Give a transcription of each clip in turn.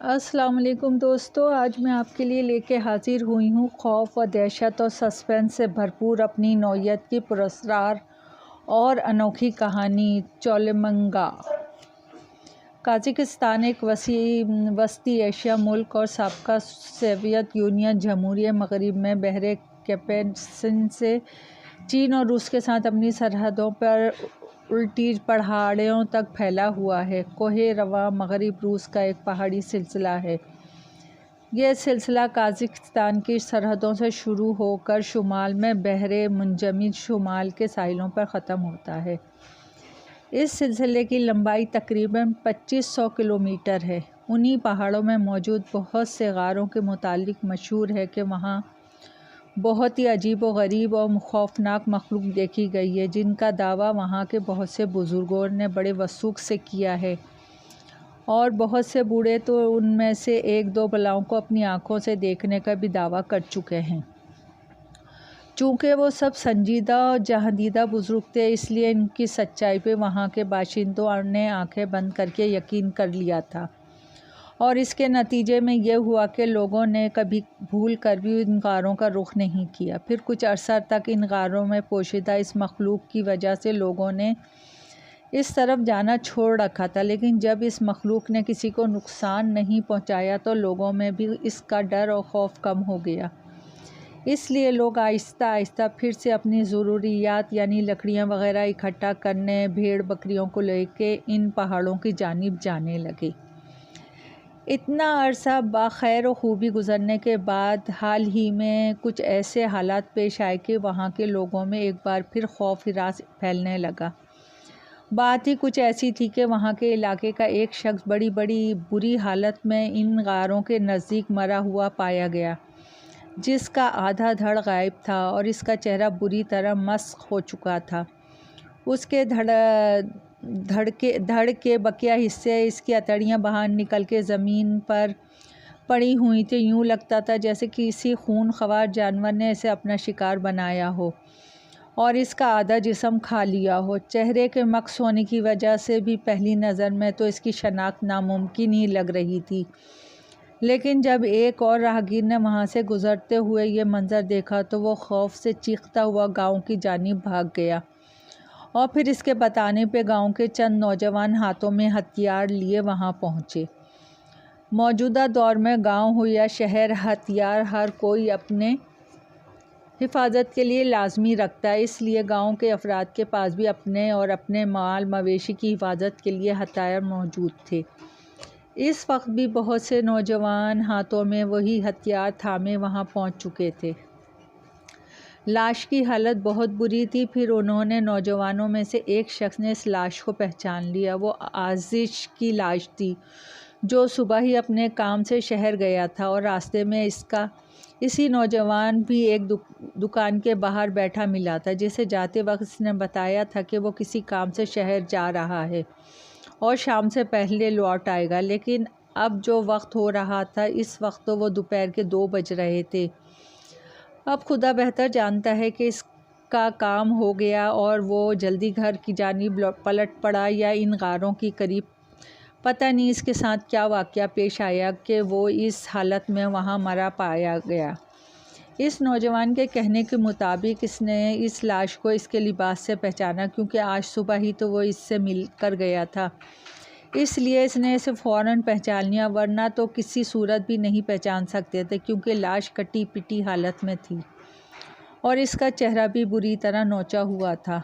السلام علیکم دوستو، آج میں آپ کے لیے لے کے حاضر ہوئی ہوں خوف و دہشت اور سسپینس سے بھرپور اپنی نوعیت کی پراسرار اور انوکھی کہانی چولمنگا۔ قازقستان ایک وسطی ایشیا ملک اور سابقہ سوویت یونین جمہوریہ مغرب میں بحر کیسپیئن سے چین اور روس کے ساتھ اپنی سرحدوں پر الٹی پہاڑیوں تک پھیلا ہوا ہے۔ کوہ رواں مغرب روس کا ایک پہاڑی سلسلہ ہے۔ یہ سلسلہ قازقستان کی سرحدوں سے شروع ہو کر شمال میں بحر منجمد شمال کے ساحلوں پر ختم ہوتا ہے۔ اس سلسلے کی لمبائی تقریباً 2500 کلومیٹر ہے۔ انہی پہاڑوں میں موجود بہت سے غاروں کے متعلق مشہور ہے کہ وہاں بہت ہی عجیب و غریب اور خوفناک مخلوق دیکھی گئی ہے، جن کا دعویٰ وہاں کے بہت سے بزرگوں نے بڑے وثوق سے کیا ہے، اور بہت سے بوڑھے تو ان میں سے ایک دو بلاؤں کو اپنی آنکھوں سے دیکھنے کا بھی دعویٰ کر چکے ہیں۔ چونکہ وہ سب سنجیدہ اور جہاں دیدہ بزرگ تھے، اس لیے ان کی سچائی پہ وہاں کے باشندوں نے آنکھیں بند کر کے یقین کر لیا تھا، اور اس کے نتیجے میں یہ ہوا کہ لوگوں نے کبھی بھول کر بھی ان غاروں کا رخ نہیں کیا۔ پھر کچھ عرصہ تک ان غاروں میں پوشیدہ اس مخلوق کی وجہ سے لوگوں نے اس طرف جانا چھوڑ رکھا تھا، لیکن جب اس مخلوق نے کسی کو نقصان نہیں پہنچایا تو لوگوں میں بھی اس کا ڈر اور خوف کم ہو گیا۔ اس لیے لوگ آہستہ آہستہ پھر سے اپنی ضروریات یعنی لکڑیاں وغیرہ اکٹھا کرنے، بھیڑ بکریوں کو لے کے ان پہاڑوں کی جانب جانے لگے۔ اتنا عرصہ بخیر و خوبی گزرنے کے بعد حال ہی میں کچھ ایسے حالات پیش آئے کہ وہاں کے لوگوں میں ایک بار پھر خوف ہراس پھیلنے لگا۔ بات ہی کچھ ایسی تھی کہ وہاں کے علاقے کا ایک شخص بڑی بری حالت میں ان غاروں کے نزدیک مرا ہوا پایا گیا، جس کا آدھا دھڑ غائب تھا اور اس کا چہرہ بری طرح مسخ ہو چکا تھا۔ اس کے دھڑ کے بقیہ حصے، اس کی اتڑیاں باہر نکل کے زمین پر پڑی ہوئی تھیں۔ یوں لگتا تھا جیسے کسی خون خوار جانور نے اسے اپنا شکار بنایا ہو اور اس کا آدھا جسم کھا لیا ہو۔ چہرے کے مکس ہونے کی وجہ سے بھی پہلی نظر میں تو اس کی شناخت ناممکن ہی لگ رہی تھی، لیکن جب ایک اور راہگیر نے وہاں سے گزرتے ہوئے یہ منظر دیکھا تو وہ خوف سے چیختا ہوا گاؤں کی جانب بھاگ گیا، اور پھر اس کے بتانے پہ گاؤں کے چند نوجوان ہاتھوں میں ہتھیار لیے وہاں پہنچے۔ موجودہ دور میں گاؤں ہو یا شہر، ہتھیار ہر کوئی اپنے حفاظت کے لیے لازمی رکھتا ہے، اس لیے گاؤں کے افراد کے پاس بھی اپنے اور اپنے مال مویشی کی حفاظت کے لیے ہتھیار موجود تھے۔ اس وقت بھی بہت سے نوجوان ہاتھوں میں وہی ہتھیار تھامے وہاں پہنچ چکے تھے۔ لاش کی حالت بہت بری تھی۔ پھر انہوں نے نوجوانوں میں سے ایک شخص نے اس لاش کو پہچان لیا۔ وہ آزش کی لاش تھی، جو صبح ہی اپنے کام سے شہر گیا تھا، اور راستے میں اسی نوجوان بھی ایک دکان کے باہر بیٹھا ملا تھا، جسے جاتے وقت اس نے بتایا تھا کہ وہ کسی کام سے شہر جا رہا ہے اور شام سے پہلے لوٹ آئے گا، لیکن اب جو وقت ہو رہا تھا اس وقت تو وہ دوپہر کے 2 بج رہے تھے۔ اب خدا بہتر جانتا ہے کہ اس کا کام ہو گیا اور وہ جلدی گھر کی جانب پلٹ پڑا یا ان غاروں کے قریب۔ پتہ نہیں اس کے ساتھ کیا واقعہ پیش آیا کہ وہ اس حالت میں وہاں مرا پایا گیا۔ اس نوجوان کے کہنے کے مطابق اس نے اس لاش کو اس کے لباس سے پہچانا، کیونکہ آج صبح ہی تو وہ اس سے مل کر گیا تھا، اس لیے اس نے اسے فوراً پہچان لیا، ورنہ تو کسی صورت بھی نہیں پہچان سکتے تھے، کیونکہ لاش کٹی پٹی حالت میں تھی اور اس کا چہرہ بھی بری طرح نوچا ہوا تھا۔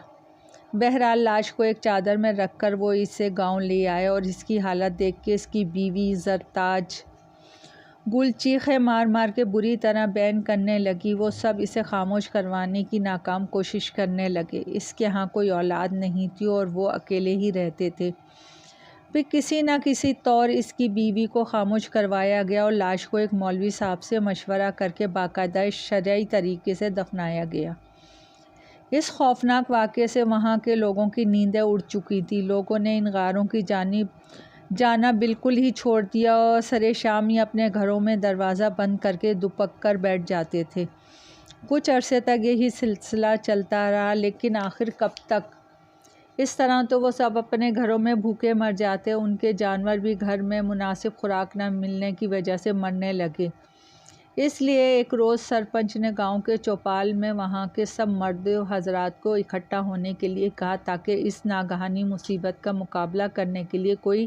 بہرحال لاش کو ایک چادر میں رکھ کر وہ اسے گاؤں لے آئے، اور اس کی حالت دیکھ کے اس کی بیوی زرتاج گل چیخیں مار مار کے بری طرح بیان کرنے لگی۔ وہ سب اسے خاموش کروانے کی ناکام کوشش کرنے لگے۔ اس کے ہاں کوئی اولاد نہیں تھی اور وہ اکیلے ہی رہتے تھے۔ پھر کسی نہ کسی طور اس کی بیوی کو خاموش کروایا گیا اور لاش کو ایک مولوی صاحب سے مشورہ کر کے باقاعدہ شرعی طریقے سے دفنایا گیا۔ اس خوفناک واقعے سے وہاں کے لوگوں کی نیندیں اڑ چکی تھیں۔ لوگوں نے ان غاروں کی جانب جانا بالکل ہی چھوڑ دیا اور سرے شام ہی اپنے گھروں میں دروازہ بند کر کے دپک کر بیٹھ جاتے تھے۔ کچھ عرصے تک یہی سلسلہ چلتا رہا، لیکن آخر کب تک؟ اس طرح تو وہ سب اپنے گھروں میں بھوکے مر جاتے، ان کے جانور بھی گھر میں مناسب خوراک نہ ملنے کی وجہ سے مرنے لگے۔ اس لیے ایک روز سرپنچ نے گاؤں کے چوپال میں وہاں کے سب مرد حضرات کو اکٹھا ہونے کے لیے کہا تاکہ اس ناگہانی مصیبت کا مقابلہ کرنے کے لیے کوئی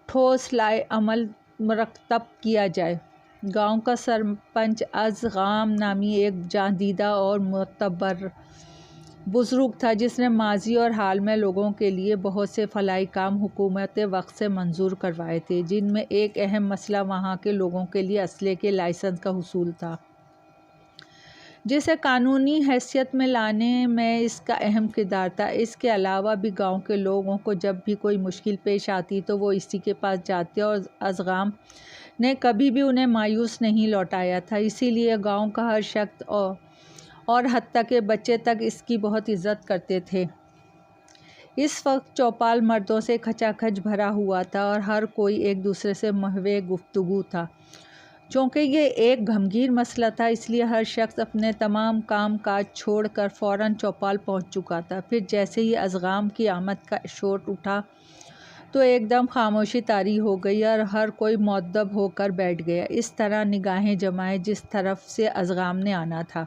ٹھوس لائحہ عمل مرتب کیا جائے۔ گاؤں کا سرپنچ ازغام نامی ایک جاں دیدہ اور معتبر بزرگ تھا، جس نے ماضی اور حال میں لوگوں کے لیے بہت سے فلاحی کام حکومت وقت سے منظور کروائے تھے، جن میں ایک اہم مسئلہ وہاں کے لوگوں کے لیے اسلحے کے لائسنس کا حصول تھا، جسے قانونی حیثیت میں لانے میں اس کا اہم کردار تھا۔ اس کے علاوہ بھی گاؤں کے لوگوں کو جب بھی کوئی مشکل پیش آتی تو وہ اسی کے پاس جاتے اور ازغام نے کبھی بھی انہیں مایوس نہیں لوٹایا تھا، اسی لیے گاؤں کا ہر شخص اور حتیٰ کہ بچے تک اس کی بہت عزت کرتے تھے۔ اس وقت چوپال مردوں سے کھچا کھچ بھرا ہوا تھا اور ہر کوئی ایک دوسرے سے محو گفتگو تھا۔ چونکہ یہ ایک گھمگیر مسئلہ تھا، اس لیے ہر شخص اپنے تمام کام کاج چھوڑ کر فوراً چوپال پہنچ چکا تھا۔ پھر جیسے ہی ازغام کی آمد کا شور اٹھا تو ایک دم خاموشی طاری ہو گئی اور ہر کوئی مؤدب ہو کر بیٹھ گیا، اس طرح نگاہیں جمائے جس طرف سے ازغام نے آنا تھا۔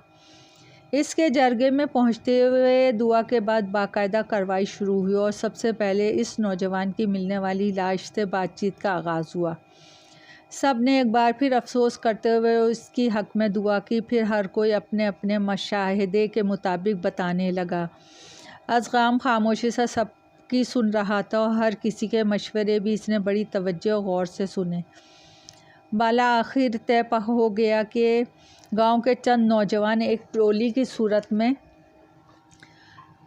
اس کے جرگے میں پہنچتے ہوئے دعا کے بعد باقاعدہ کارروائی شروع ہوئی اور سب سے پہلے اس نوجوان کی ملنے والی لاش سے بات چیت کا آغاز ہوا۔ سب نے ایک بار پھر افسوس کرتے ہوئے اس کی حق میں دعا کی، پھر ہر کوئی اپنے اپنے مشاہدے کے مطابق بتانے لگا۔ ازغام خاموشی سے سب کی سن رہا تھا اور ہر کسی کے مشورے بھی اس نے بڑی توجہ اور غور سے سنے۔ بالآخر طے ہو گیا کہ گاؤں کے چند نوجوان ایک ٹولی کی صورت میں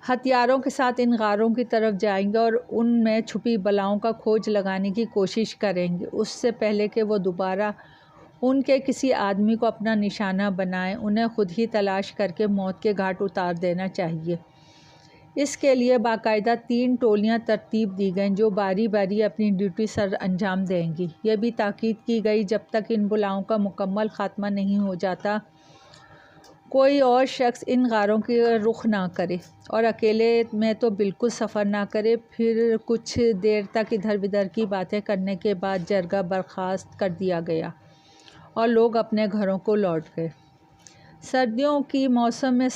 ہتھیاروں کے ساتھ ان غاروں کی طرف جائیں گے اور ان میں چھپی بلاؤں کا کھوج لگانے کی کوشش کریں گے۔ اس سے پہلے کہ وہ دوبارہ ان کے کسی آدمی کو اپنا نشانہ بنائیں، انہیں خود ہی تلاش کر کے موت کے گھاٹ اتار دینا چاہیے۔ اس کے لیے باقاعدہ 3 ٹولیاں ترتیب دی گئیں جو باری باری اپنی ڈیوٹی سر انجام دیں گی۔ یہ بھی تاکید کی گئی جب تک ان بلاؤں کا مکمل خاتمہ نہیں ہو جاتا کوئی اور شخص ان غاروں کی رخ نہ کرے اور اکیلے میں تو بالکل سفر نہ کرے۔ پھر کچھ دیر تک ادھر بدھر کی باتیں کرنے کے بعد جرگہ برخاست کر دیا گیا اور لوگ اپنے گھروں کو لوٹ گئے۔ سردیوں کی موسم میں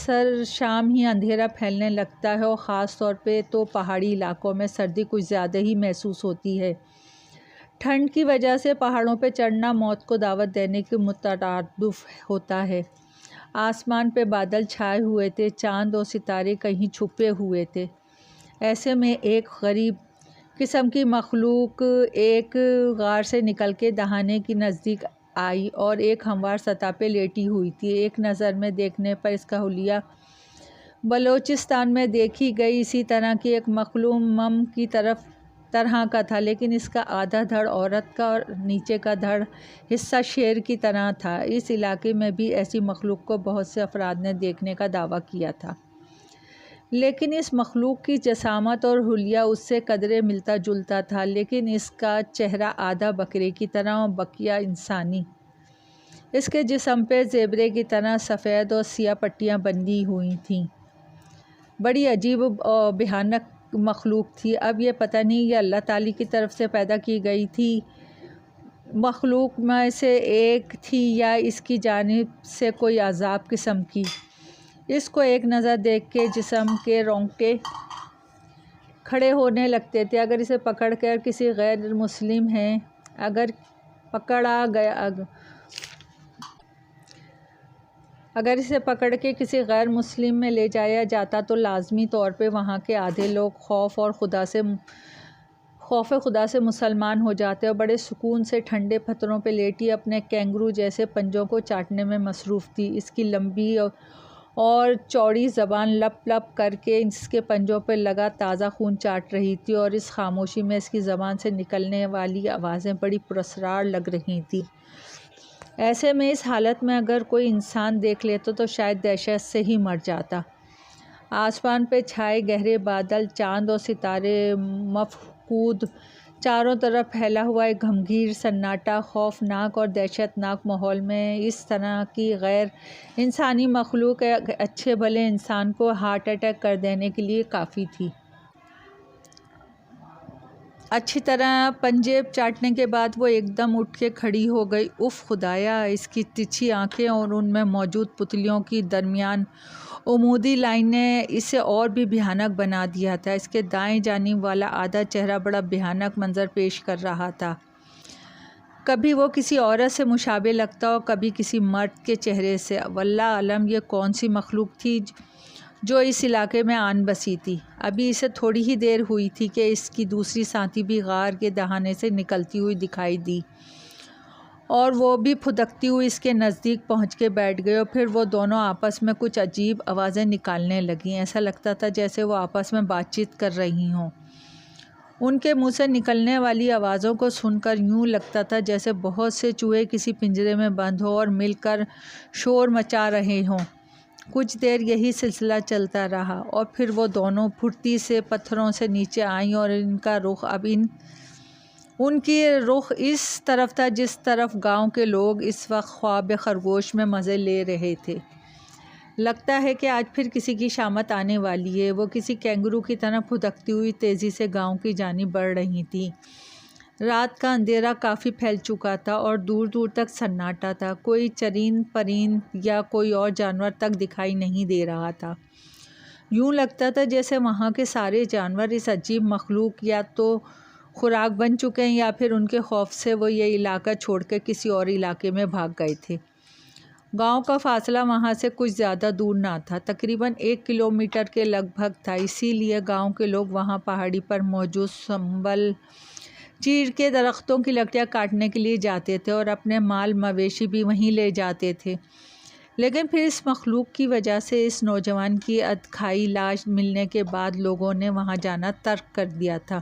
شام ہی اندھیرا پھیلنے لگتا ہے اور خاص طور پہ تو پہاڑی علاقوں میں سردی کچھ زیادہ ہی محسوس ہوتی ہے۔ ٹھنڈ کی وجہ سے پہاڑوں پہ چڑھنا موت کو دعوت دینے کے مترادف ہوتا ہے۔ آسمان پہ بادل چھائے ہوئے تھے، چاند اور ستارے کہیں چھپے ہوئے تھے۔ ایسے میں ایک غریب قسم کی مخلوق ایک غار سے نکل کے دہانے کی نزدیک آئی اور ایک ہموار سطح پہ لیٹی ہوئی تھی۔ ایک نظر میں دیکھنے پر اس کا حلیہ بلوچستان میں دیکھی گئی اسی طرح کی ایک مخلوق مم کی طرح کا تھا، لیکن اس کا آدھا دھڑ عورت کا اور نیچے کا دھڑ حصہ شیر کی طرح تھا۔ اس علاقے میں بھی ایسی مخلوق کو بہت سے افراد نے دیکھنے کا دعویٰ کیا تھا، لیکن اس مخلوق کی جسامت اور حلیہ اس سے قدرے ملتا جلتا تھا، لیکن اس کا چہرہ آدھا بکرے کی طرح اور بقیہ انسانی۔ اس کے جسم پہ زیبرے کی طرح سفید اور سیاہ پٹیاں بندھی ہوئی تھیں۔ بڑی عجیب اور بھیانک مخلوق تھی۔ اب یہ پتہ نہیں یہ اللہ تعالیٰ کی طرف سے پیدا کی گئی تھی مخلوق میں سے ایک تھی یا اس کی جانب سے کوئی عذاب قسم کی۔ اس کو ایک نظر دیکھ کے جسم کے رونگٹے کھڑے ہونے لگتے تھے۔ اگر اسے پکڑ کر کسی غیر مسلم ہے اگر اسے پکڑ کے کسی غیر مسلم میں لے جایا جاتا تو لازمی طور پہ وہاں کے آدھے لوگ خوف خدا سے مسلمان ہو جاتے اور بڑے سکون سے ٹھنڈے پتھروں پہ لیٹی اپنے کینگرو جیسے پنجوں کو چاٹنے میں مصروف تھی۔ اس کی لمبی اور چوڑی زبان لپ لپ کر کے اس کے پنجوں پہ لگا تازہ خون چاٹ رہی تھی اور اس خاموشی میں اس کی زبان سے نکلنے والی آوازیں بڑی پراسرار لگ رہی تھیں۔ ایسے میں اس حالت میں اگر کوئی انسان دیکھ لیتا تو شاید دہشت سے ہی مر جاتا۔ آسمان پہ چھائے گہرے بادل، چاند اور ستارے مفقود، چاروں طرف پھیلا ہوا ایک گھمگیر سناٹا خوفناک اور دہشت ناک ماحول میں اس طرح کی غیر انسانی مخلوق ایک اچھے بھلے انسان کو ہارٹ اٹیک کر دینے کے لیے کافی تھی۔ اچھی طرح پنجیب چاٹنے کے بعد وہ ایک دم اٹھ کے کھڑی ہو گئی۔ اف خدایا! اس کی ترچھی آنکھیں اور ان میں موجود پتلیوں کی درمیان عمودی لائن نے اسے اور بھی بھیانک بنا دیا تھا۔ اس کے دائیں جانب والا آدھا چہرہ بڑا بھیانک منظر پیش کر رہا تھا۔ کبھی وہ کسی عورت سے مشابہ لگتا اور کبھی کسی مرد کے چہرے سے۔ واللہ عالم یہ کون سی مخلوق تھی جو اس علاقے میں آن بسی تھی۔ ابھی اسے تھوڑی ہی دیر ہوئی تھی کہ اس کی دوسری ساتھی بھی غار کے دہانے سے نکلتی ہوئی دکھائی دی اور وہ بھی پھدکتی ہوئی اس کے نزدیک پہنچ کے بیٹھ گئی، اور پھر وہ دونوں آپس میں کچھ عجیب آوازیں نکالنے لگیں۔ ایسا لگتا تھا جیسے وہ آپس میں بات چیت کر رہی ہوں۔ ان کے منہ سے نکلنے والی آوازوں کو سن کر یوں لگتا تھا جیسے بہت سے چوہے کسی پنجرے میں بند ہوں اور مل کر شور مچا رہے ہوں۔ کچھ دیر یہی سلسلہ چلتا رہا اور پھر وہ دونوں پھرتی سے پتھروں سے نیچے آئیں اور ان کا رخ ان کی رخ اس طرف تھا جس طرف گاؤں کے لوگ اس وقت خواب خرگوش میں مزے لے رہے تھے۔ لگتا ہے کہ آج پھر کسی کی شامت آنے والی ہے۔ وہ کسی کینگرو کی طرح پھدکتی ہوئی تیزی سے گاؤں کی جانب بڑھ رہی تھی۔ رات کا اندھیرا کافی پھیل چکا تھا اور دور دور تک سناٹا تھا۔ کوئی چرند پرند یا کوئی اور جانور تک دکھائی نہیں دے رہا تھا۔ یوں لگتا تھا جیسے وہاں کے سارے جانور اس عجیب مخلوق یا تو خوراک بن چکے ہیں یا پھر ان کے خوف سے وہ یہ علاقہ چھوڑ کے کسی اور علاقے میں بھاگ گئے تھے۔ گاؤں کا فاصلہ وہاں سے کچھ زیادہ دور نہ تھا، تقریباً 1 کلومیٹر کے لگ بھگ تھا۔ اسی لیے گاؤں کے لوگ وہاں پہاڑی پر موجود سنبل چیڑ کے درختوں کی لکڑیاں کاٹنے کے لیے جاتے تھے اور اپنے مال مویشی بھی وہیں لے جاتے تھے۔ لیکن پھر اس مخلوق کی وجہ سے اس نوجوان کی ادکھائی لاش ملنے کے بعد لوگوں نے وہاں جانا ترک کر دیا تھا۔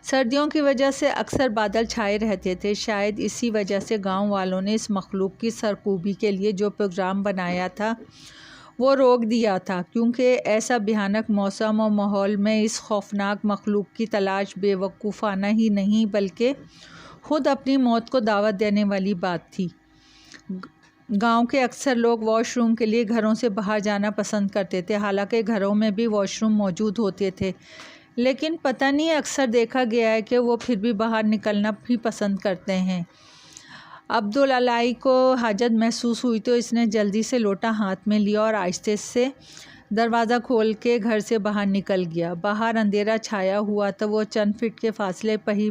سردیوں کی وجہ سے اکثر بادل چھائے رہتے تھے۔ شاید اسی وجہ سے گاؤں والوں نے اس مخلوق کی سرکوبی کے لیے جو پروگرام بنایا تھا وہ روک دیا تھا، کیونکہ ایسا بھیانک موسم اور ماحول میں اس خوفناک مخلوق کی تلاش بے وقوفانہ ہی نہیں بلکہ خود اپنی موت کو دعوت دینے والی بات تھی۔ گاؤں کے اکثر لوگ واش روم کے لیے گھروں سے باہر جانا پسند کرتے تھے، حالانکہ گھروں میں بھی واش روم موجود ہوتے تھے، لیکن پتہ نہیں اکثر دیکھا گیا ہے کہ وہ پھر بھی باہر نکلنا بھی پسند کرتے ہیں۔ عبدالعلی کو حاجت محسوس ہوئی تو اس نے جلدی سے لوٹا ہاتھ میں لیا اور آہستہ سے دروازہ کھول کے گھر سے باہر نکل گیا۔ باہر اندھیرا چھایا ہوا تھا، وہ چند فٹ کے فاصلے پر ہی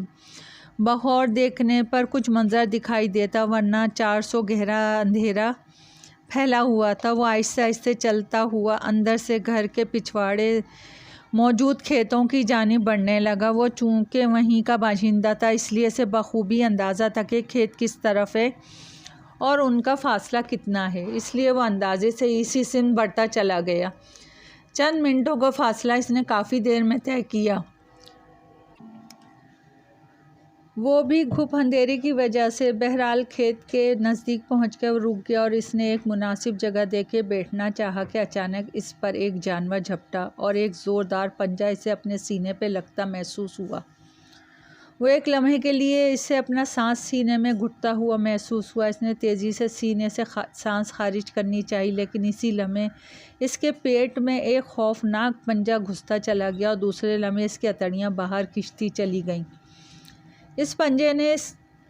بغور دیکھنے پر کچھ منظر دکھائی دیتا، ورنہ 400 گہرا اندھیرا پھیلا ہوا تھا۔ وہ آہستہ آہستہ چلتا ہوا اندر سے گھر کے پچھواڑے موجود کھیتوں کی جانب بڑھنے لگا۔ وہ چونکہ وہیں کا باشندہ تھا، اس لیے اسے بخوبی اندازہ تھا کہ کھیت کس طرف ہے اور ان کا فاصلہ کتنا ہے، اس لیے وہ اندازے سے اسی سمت بڑھتا چلا گیا۔ چند منٹوں کا فاصلہ اس نے کافی دیر میں طے کیا۔ وہ بھی گھپ اندھیرے کی وجہ سے۔ بہرحال کھیت کے نزدیک پہنچ کر وہ رک گیا اور اس نے ایک مناسب جگہ دیکھ کے بیٹھنا چاہا کہ اچانک اس پر ایک جانور جھپٹا اور ایک زوردار پنجہ اسے اپنے سینے پہ لگتا محسوس ہوا۔ وہ ایک لمحے کے لیے اسے اپنا سانس سینے میں گھٹتا ہوا محسوس ہوا۔ اس نے تیزی سے سینے سے سانس خارج کرنی چاہی، لیکن اسی لمحے اس کے پیٹ میں ایک خوفناک پنجہ گھستا چلا گیا اور دوسرے لمحے اس کی اتڑیاں باہر کھنچتی چلی گئیں۔ اس پنجے نے اس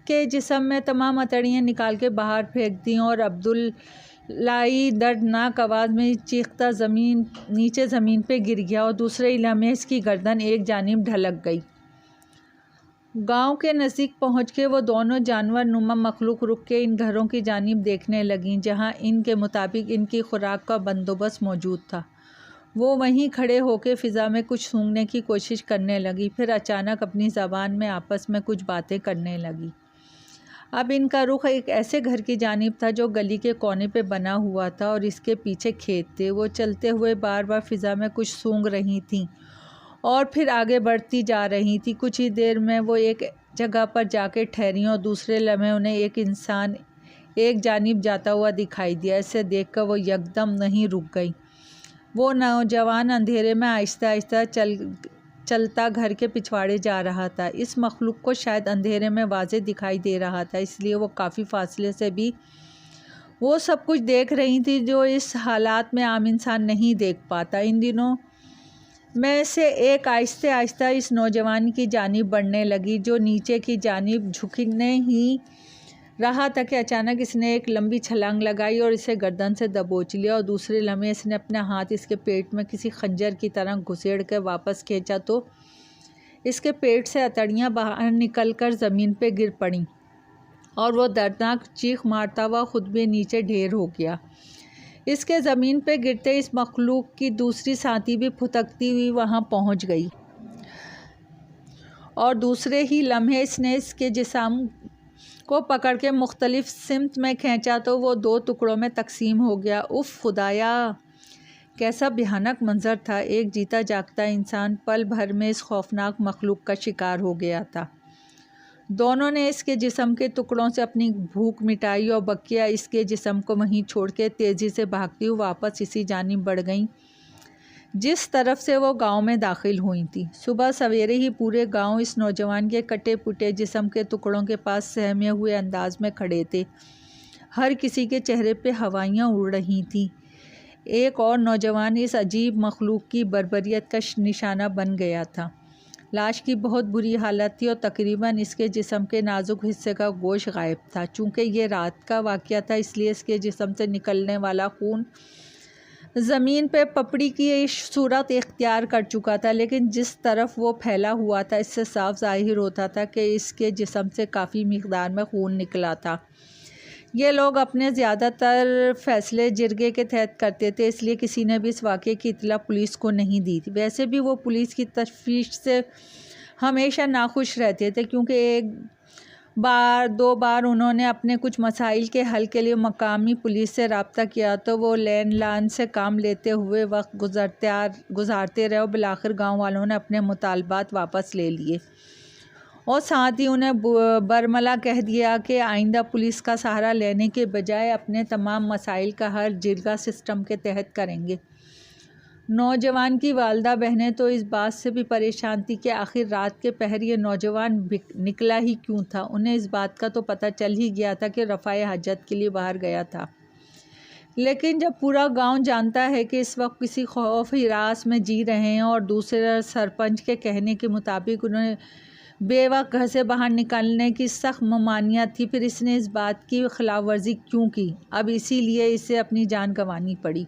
کے جسم میں تمام اتڑیاں نکال کے باہر پھینک دیں اور عبدالعلی دردناک آواز میں چیختا نیچے زمین پہ گر گیا اور دوسرے لمحے اس کی گردن ایک جانب ڈھلک گئی۔ گاؤں کے نزدیک پہنچ کے وہ دونوں جانور نما مخلوق رک کے ان گھروں کی جانب دیکھنے لگیں جہاں ان کے مطابق ان کی خوراک کا بندوبست موجود تھا۔ وہ وہیں کھڑے ہو کے فضا میں کچھ سونگھنے کی کوشش کرنے لگی، پھر اچانک اپنی زبان میں آپس میں کچھ باتیں کرنے لگی۔ اب ان کا رخ ایک ایسے گھر کی جانب تھا جو گلی کے کونے پہ بنا ہوا تھا اور اس کے پیچھے کھیت تھے۔ وہ چلتے ہوئے بار بار فضا میں کچھ سونگھ رہی تھیں اور پھر آگے بڑھتی جا رہی تھیں۔ کچھ ہی دیر میں وہ ایک جگہ پر جا کے ٹھہریں اور دوسرے لمحے انہیں ایک انسان ایک جانب جاتا ہوا دکھائی دیا۔ اسے دیکھ کر وہ یکدم نہیں رک گئی۔ وہ نوجوان اندھیرے میں آہستہ آہستہ چلتا گھر کے پچھواڑے جا رہا تھا۔ اس مخلوق کو شاید اندھیرے میں واضح دکھائی دے رہا تھا، اس لیے وہ کافی فاصلے سے بھی وہ سب کچھ دیکھ رہی تھی جو اس حالات میں عام انسان نہیں دیکھ پاتا۔ ان دنوں میں سے ایک آہستہ آہستہ اس نوجوان کی جانب بڑھنے لگی، جو نیچے کی جانب جھکنے ہی رہا تھا کہ اچانک اس نے ایک لمبی چھلانگ لگائی اور اسے گردن سے دبوچ لیا، اور دوسرے لمحے اس نے اپنا ہاتھ اس کے پیٹ میں کسی خنجر کی طرح گھسیڑ کے واپس کھینچا تو اس کے پیٹ سے اتڑیاں باہر نکل کر زمین پہ گر پڑیں اور وہ دردناک چیخ مارتا ہوا خود بھی نیچے ڈھیر ہو گیا۔ اس کے زمین پہ گرتے اس مخلوق کی دوسری ساتھی بھی پھتکتی ہوئی وہاں پہنچ گئی، اور دوسرے ہی لمحے اس نے اس کے جسم کو پکڑ کے مختلف سمت میں کھینچا تو وہ 2 ٹکڑوں میں تقسیم ہو گیا۔ اف خدایا، کیسا بھیانک منظر تھا! ایک جیتا جاگتا انسان پل بھر میں اس خوفناک مخلوق کا شکار ہو گیا تھا۔ دونوں نے اس کے جسم کے ٹکڑوں سے اپنی بھوک مٹائی اور بقیہ اس کے جسم کو وہیں چھوڑ کے تیزی سے بھاگتی ہوئی واپس اسی جانب بڑھ گئیں جس طرف سے وہ گاؤں میں داخل ہوئی تھیں۔ صبح سویرے ہی پورے گاؤں اس نوجوان کے کٹے پٹے جسم کے ٹکڑوں کے پاس سہمے ہوئے انداز میں کھڑے تھے۔ ہر کسی کے چہرے پہ ہوائیاں اڑ رہی تھیں۔ ایک اور نوجوان اس عجیب مخلوق کی بربریت کا نشانہ بن گیا تھا۔ لاش کی بہت بری حالت تھی اور تقریباً اس کے جسم کے نازک حصے کا گوشت غائب تھا۔ چونکہ یہ رات کا واقعہ تھا اس لیے اس کے جسم سے نکلنے والا خون زمین پہ پپڑی کی صورت اختیار کر چکا تھا، لیکن جس طرف وہ پھیلا ہوا تھا اس سے صاف ظاہر ہوتا تھا کہ اس کے جسم سے کافی مقدار میں خون نکلا تھا۔ یہ لوگ اپنے زیادہ تر فیصلے جرگے کے تحت کرتے تھے، اس لیے کسی نے بھی اس واقعے کی اطلاع پولیس کو نہیں دی تھی۔ ویسے بھی وہ پولیس کی تشویش سے ہمیشہ ناخوش رہتے تھے، کیونکہ ایک بار 2 بار انہوں نے اپنے کچھ مسائل کے حل کے لیے مقامی پولیس سے رابطہ کیا تو وہ لین لان سے کام لیتے ہوئے وقت گزارتے رہے اور بالآخر گاؤں والوں نے اپنے مطالبات واپس لے لیے اور ساتھ ہی انہیں برملا کہہ دیا کہ آئندہ پولیس کا سہارا لینے کے بجائے اپنے تمام مسائل کا حل جرگہ سسٹم کے تحت کریں گے۔ نوجوان کی والدہ بہنیں تو اس بات سے بھی پریشان تھی کہ آخر رات کے پہر یہ نوجوان نکلا ہی کیوں تھا۔ انہیں اس بات کا تو پتہ چل ہی گیا تھا کہ رفع حاجت کے لیے باہر گیا تھا، لیکن جب پورا گاؤں جانتا ہے کہ اس وقت کسی خوف ہراس میں جی رہے ہیں اور دوسرے سرپنچ کے کہنے کے مطابق انہیں بے وقت گھر سے باہر نکلنے کی سخت ممانعت تھی، پھر اس نے اس بات کی خلاف ورزی کیوں کی؟ اب اسی لیے اسے اپنی جان گنوانی پڑی۔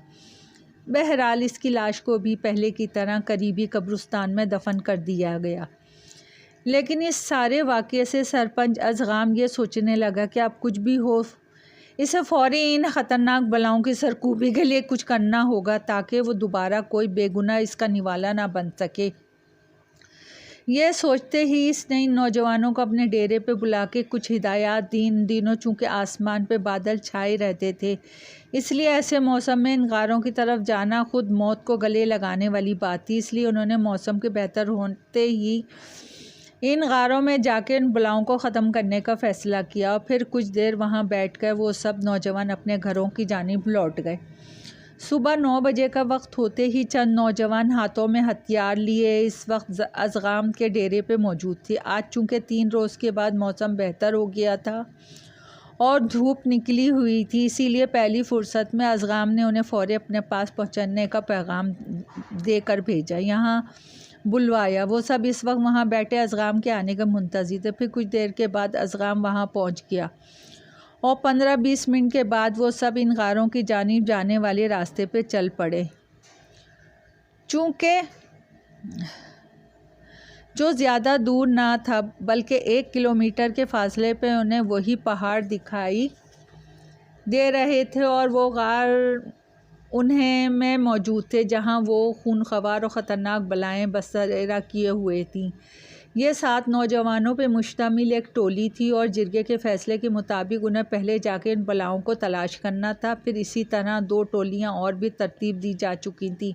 بہرحال اس کی لاش کو بھی پہلے کی طرح قریبی قبرستان میں دفن کر دیا گیا، لیکن اس سارے واقعے سے سرپنچ ازغام یہ سوچنے لگا کہ اب کچھ بھی ہو اسے فوری ان خطرناک بلاؤں کی سرکوبی کے لیے کچھ کرنا ہوگا تاکہ وہ دوبارہ کوئی بے گناہ اس کا نوالا نہ بن سکے۔ یہ سوچتے ہی اس نے ان نوجوانوں کو اپنے ڈیرے پہ بلا کے کچھ ہدایات دی۔ ان دنوں چونکہ آسمان پہ بادل چھائے رہتے تھے، اس لیے ایسے موسم میں ان غاروں کی طرف جانا خود موت کو گلے لگانے والی بات تھی۔ اس لیے انہوں نے موسم کے بہتر ہوتے ہی ان غاروں میں جا کے ان بلاؤں کو ختم کرنے کا فیصلہ کیا، اور پھر کچھ دیر وہاں بیٹھ کر وہ سب نوجوان اپنے گھروں کی جانب لوٹ گئے۔ صبح 9 بجے کا وقت ہوتے ہی چند نوجوان ہاتھوں میں ہتھیار لیے اس وقت ازغام کے ڈیرے پہ موجود تھے۔ آج چونکہ 3 روز کے بعد موسم بہتر ہو گیا تھا اور دھوپ نکلی ہوئی تھی، اسی لیے پہلی فرصت میں ازغام نے انہیں فوری اپنے پاس پہنچنے کا پیغام دے کر بھیجا، یہاں بلوایا۔ وہ سب اس وقت وہاں بیٹھے ازغام کے آنے کا منتظر تھے۔ پھر کچھ دیر کے بعد ازغام وہاں پہنچ گیا اور 15-20 منٹ کے بعد وہ سب ان غاروں کی جانب جانے والے راستے پہ چل پڑے، جو زیادہ دور نہ تھا بلکہ 1 کلومیٹر کے فاصلے پہ انہیں وہی پہاڑ دکھائی دے رہے تھے اور وہ غار انہیں میں موجود تھے جہاں وہ خونخوار اور خطرناک بلائیں بسیرا کیے ہوئے تھیں۔ یہ 7 نوجوانوں پہ مشتمل ایک ٹولی تھی اور جرگے کے فیصلے کے مطابق انہیں پہلے جا کے ان بلاؤں کو تلاش کرنا تھا۔ پھر اسی طرح 2 ٹولیاں اور بھی ترتیب دی جا چکی تھیں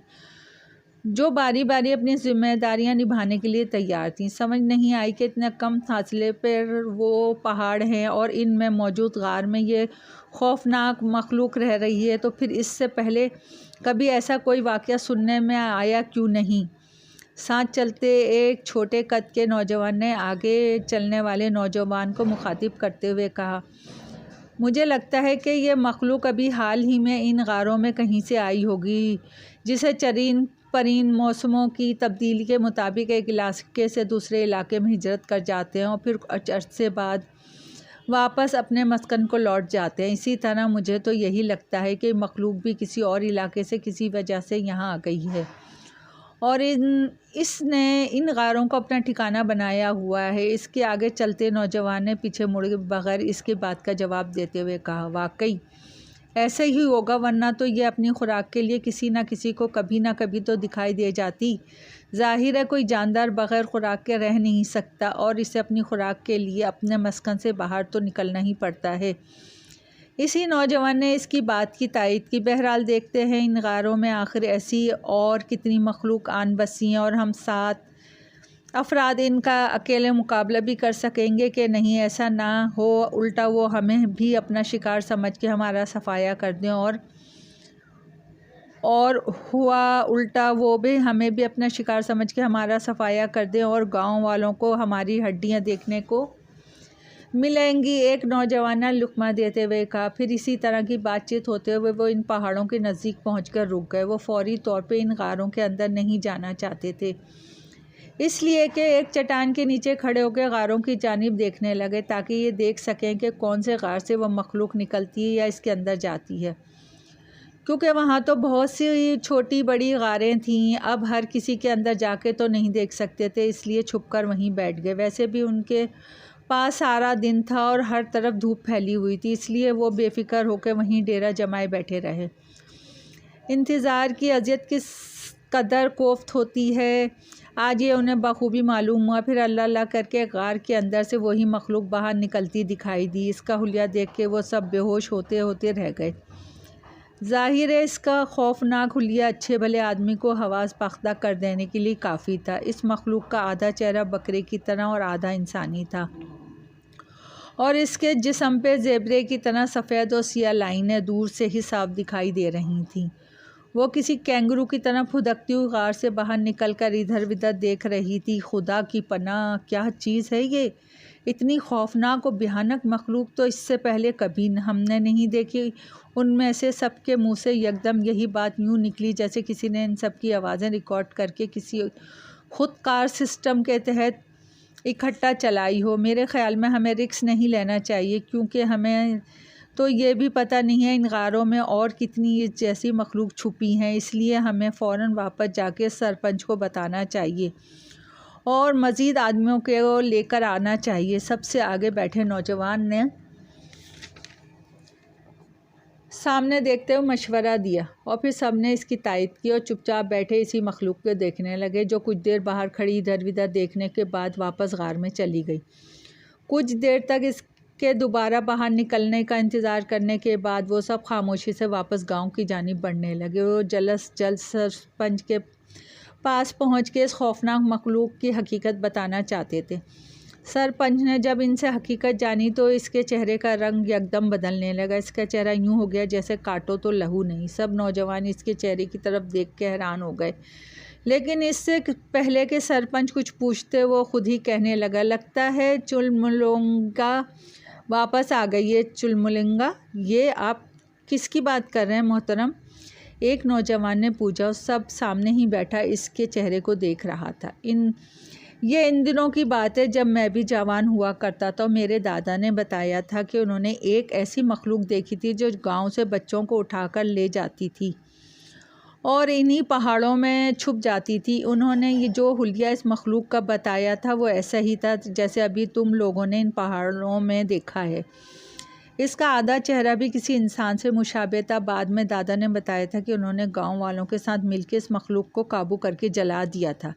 جو باری باری اپنی ذمہ داریاں نبھانے کے لیے تیار تھیں۔ سمجھ نہیں آئی کہ اتنے کم فاصلے پر وہ پہاڑ ہیں اور ان میں موجود غار میں یہ خوفناک مخلوق رہ رہی ہے، تو پھر اس سے پہلے کبھی ایسا کوئی واقعہ سننے میں آیا کیوں نہیں؟ ساتھ چلتے ایک چھوٹے قد کے نوجوان نے آگے چلنے والے نوجوان کو مخاطب کرتے ہوئے کہا، مجھے لگتا ہے کہ یہ مخلوق ابھی حال ہی میں ان غاروں میں کہیں سے آئی ہوگی، جسے چرین پرند موسموں کی تبدیلی کے مطابق ایک علاقے سے دوسرے علاقے میں ہجرت کر جاتے ہیں اور پھر عرصے بعد واپس اپنے مسکن کو لوٹ جاتے ہیں۔ اسی طرح مجھے تو یہی لگتا ہے کہ مخلوق بھی کسی اور علاقے سے کسی وجہ سے یہاں آ گئی ہے اور اس نے ان غاروں کو اپنا ٹھکانہ بنایا ہوا ہے۔ اس کے آگے چلتے نوجوان نے پیچھے مڑے بغیر اس کی بات کا جواب دیتے ہوئے کہا، واقعی ایسے ہی ہوگا، ورنہ تو یہ اپنی خوراک کے لیے کسی نہ کسی کو کبھی نہ کبھی تو دکھائی دے جاتی۔ ظاہر ہے کوئی جاندار بغیر خوراک کے رہ نہیں سکتا اور اسے اپنی خوراک کے لیے اپنے مسکن سے باہر تو نکلنا ہی پڑتا ہے۔ اسی نوجوان نے اس کی بات کی تائید کی۔ بہرحال دیکھتے ہیں ان غاروں میں آخر ایسی اور کتنی مخلوق آن بسی ہیں اور ہم 7 افراد ان کا اکیلے مقابلہ بھی کر سکیں گے کہ نہیں۔ ایسا نہ ہو الٹا وہ ہمیں بھی اپنا شکار سمجھ کے ہمارا صفایا کر دیں اور ہوا الٹا وہ بھی ہمیں بھی اپنا شکار سمجھ کے ہمارا صفایا کر دیں اور گاؤں والوں کو ہماری ہڈیاں دیکھنے کو ملیں گی، ایک نوجوان نے لقمہ دیتے ہوئے کہا۔ پھر اسی طرح کی بات چیت ہوتے ہوئے وہ ان پہاڑوں کے نزدیک پہنچ کر رک گئے۔ وہ فوری طور پہ ان غاروں کے اندر نہیں جانا چاہتے تھے، اس لیے کہ ایک چٹان کے نیچے کھڑے ہو کے غاروں کی جانب دیکھنے لگے تاکہ یہ دیکھ سکیں کہ کون سے غار سے وہ مخلوق نکلتی ہے یا اس کے اندر جاتی ہے، کیونکہ وہاں تو بہت سی چھوٹی بڑی غاریں تھیں۔ اب ہر کسی کے اندر جا کے تو نہیں دیکھ سکتے تھے، اس لیے چھپ کر وہیں بیٹھ گئے۔ ویسے بھی ان کے پاس سارا دن تھا اور ہر طرف دھوپ پھیلی ہوئی تھی، اس لیے وہ بے فکر ہو کے وہیں ڈیرا جمائے بیٹھے رہے۔ انتظار کی اذیت کس قدر کوفت ہوتی ہے آج یہ انہیں بخوبی معلوم ہوا۔ پھر اللہ اللہ کر کے غار کے اندر سے وہی مخلوق باہر نکلتی دکھائی دی۔ اس کا حلیہ دیکھ کے وہ سب بے ہوش ہوتے ہوتے رہ گئے۔ ظاہر ہے اس کا خوفناک حلیہ اچھے بھلے آدمی کو حواس باختہ کر دینے کے لیے کافی تھا۔ اس مخلوق کا آدھا چہرہ بکرے کی طرح اور آدھا انسانی تھا اور اس کے جسم پہ زیبرے کی طرح سفید اور سیاہ لائنیں دور سے ہی صاف دکھائی دے رہی تھیں۔ وہ کسی کینگرو کی طرح پھدکتی ہوئی غار سے باہر نکل کر ادھر ادھر دیکھ رہی تھی۔ خدا کی پناہ، کیا چیز ہے یہ! اتنی خوفناک و بھیانک مخلوق تو اس سے پہلے کبھی ہم نے نہیں دیکھی۔ ان میں سے سب کے منہ سے یکدم یہی بات یوں نکلی جیسے کسی نے ان سب کی آوازیں ریکارڈ کر کے کسی خود کار سسٹم کے تحت اکٹھا چلائی ہو۔ میرے خیال میں ہمیں رسک نہیں لینا چاہیے، کیونکہ ہمیں تو یہ بھی پتہ نہیں ہے ان غاروں میں اور کتنی اس جیسی مخلوق چھپی ہیں۔ اس لیے ہمیں فوراً واپس جا کے سرپنچ کو بتانا چاہیے اور مزید آدمیوں کو لے کر آنا چاہیے۔ سب سے آگے بیٹھے نوجوان نے سامنے دیکھتے ہوئے مشورہ دیا اور پھر سب نے اس کی تائید کی اور چپ چاپ بیٹھے اسی مخلوق کو دیکھنے لگے، جو کچھ دیر باہر کھڑی ادھر ادھر دیکھنے کے بعد واپس غار میں چلی گئی۔ کچھ دیر تک اس کے دوبارہ باہر نکلنے کا انتظار کرنے کے بعد وہ سب خاموشی سے واپس گاؤں کی جانب بڑھنے لگے۔ وہ جلد سرپنچ کے پاس پہنچ کے اس خوفناک مخلوق کی حقیقت بتانا چاہتے تھے۔ سرپنچ نے جب ان سے حقیقت جانی تو اس کے چہرے کا رنگ یکدم بدلنے لگا۔ اس کا چہرہ یوں ہو گیا جیسے کاٹو تو لہو نہیں۔ سب نوجوان اس کے چہرے کی طرف دیکھ کے حیران ہو گئے، لیکن اس سے پہلے کہ سرپنچ کچھ پوچھتے وہ خود ہی کہنے لگا، لگتا ہے چلملونگا واپس آ گئی ہے۔ چلملونگا؟ یہ آپ کس کی بات کر رہے ہیں محترم؟ ایک نوجوان نے پوچھا۔ سب سامنے ہی بیٹھا اس کے چہرے کو دیکھ رہا تھا۔ یہ ان دنوں کی بات ہے جب میں بھی جوان ہوا کرتا تھا اور میرے دادا نے بتایا تھا کہ انہوں نے ایک ایسی مخلوق دیکھی تھی جو گاؤں سے بچوں کو اٹھا کر لے جاتی تھی اور انہی پہاڑوں میں چھپ جاتی تھی۔ انہوں نے یہ جو حلیہ اس مخلوق کا بتایا تھا وہ ایسا ہی تھا جیسے ابھی تم لوگوں نے ان پہاڑوں میں دیکھا ہے۔ اس کا آدھا چہرہ بھی کسی انسان سے مشابہ تھا۔ بعد میں دادا نے بتایا تھا کہ انہوں نے گاؤں والوں کے ساتھ مل کے اس مخلوق کو قابو کر کے جلا دیا تھا،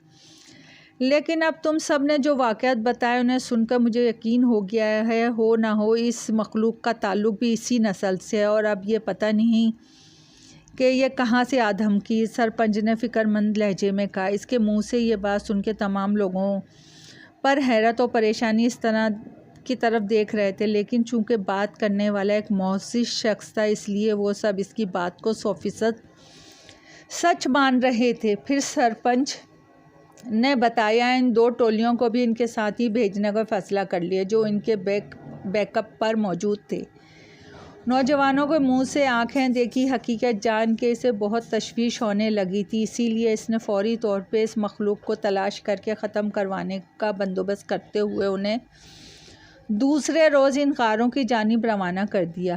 لیکن اب تم سب نے جو واقعات بتائے انہیں سن کر مجھے یقین ہو گیا ہے ہو نہ ہو اس مخلوق کا تعلق بھی اسی نسل سے ہے، اور اب یہ پتہ نہیں کہ یہ کہاں سے آ دھمکی۔ سرپنچ نے فکر مند لہجے میں کہا۔ اس کے منہ سے یہ بات سن کے تمام لوگوں پر حیرت اور پریشانی اس طرح کی طرف دیکھ رہے تھے، لیکن چونکہ بات کرنے والا ایک معزز شخص تھا اس لیے وہ سب اس کی بات کو 100% سچ مان رہے تھے۔ پھر سرپنچ نے بتایا، ان 2 ٹولیوں کو بھی ان کے ساتھ ہی بھیجنے کا فیصلہ کر لیا جو ان کے بیک اپ پر موجود تھے۔ نوجوانوں کے منہ سے آنکھیں دیکھی حقیقت جان کے اسے بہت تشویش ہونے لگی تھی، اسی لیے اس نے فوری طور پہ اس مخلوق کو تلاش کر کے ختم کروانے کا بندوبست کرتے ہوئے انہیں دوسرے روز ان غاروں کی جانب روانہ کر دیا۔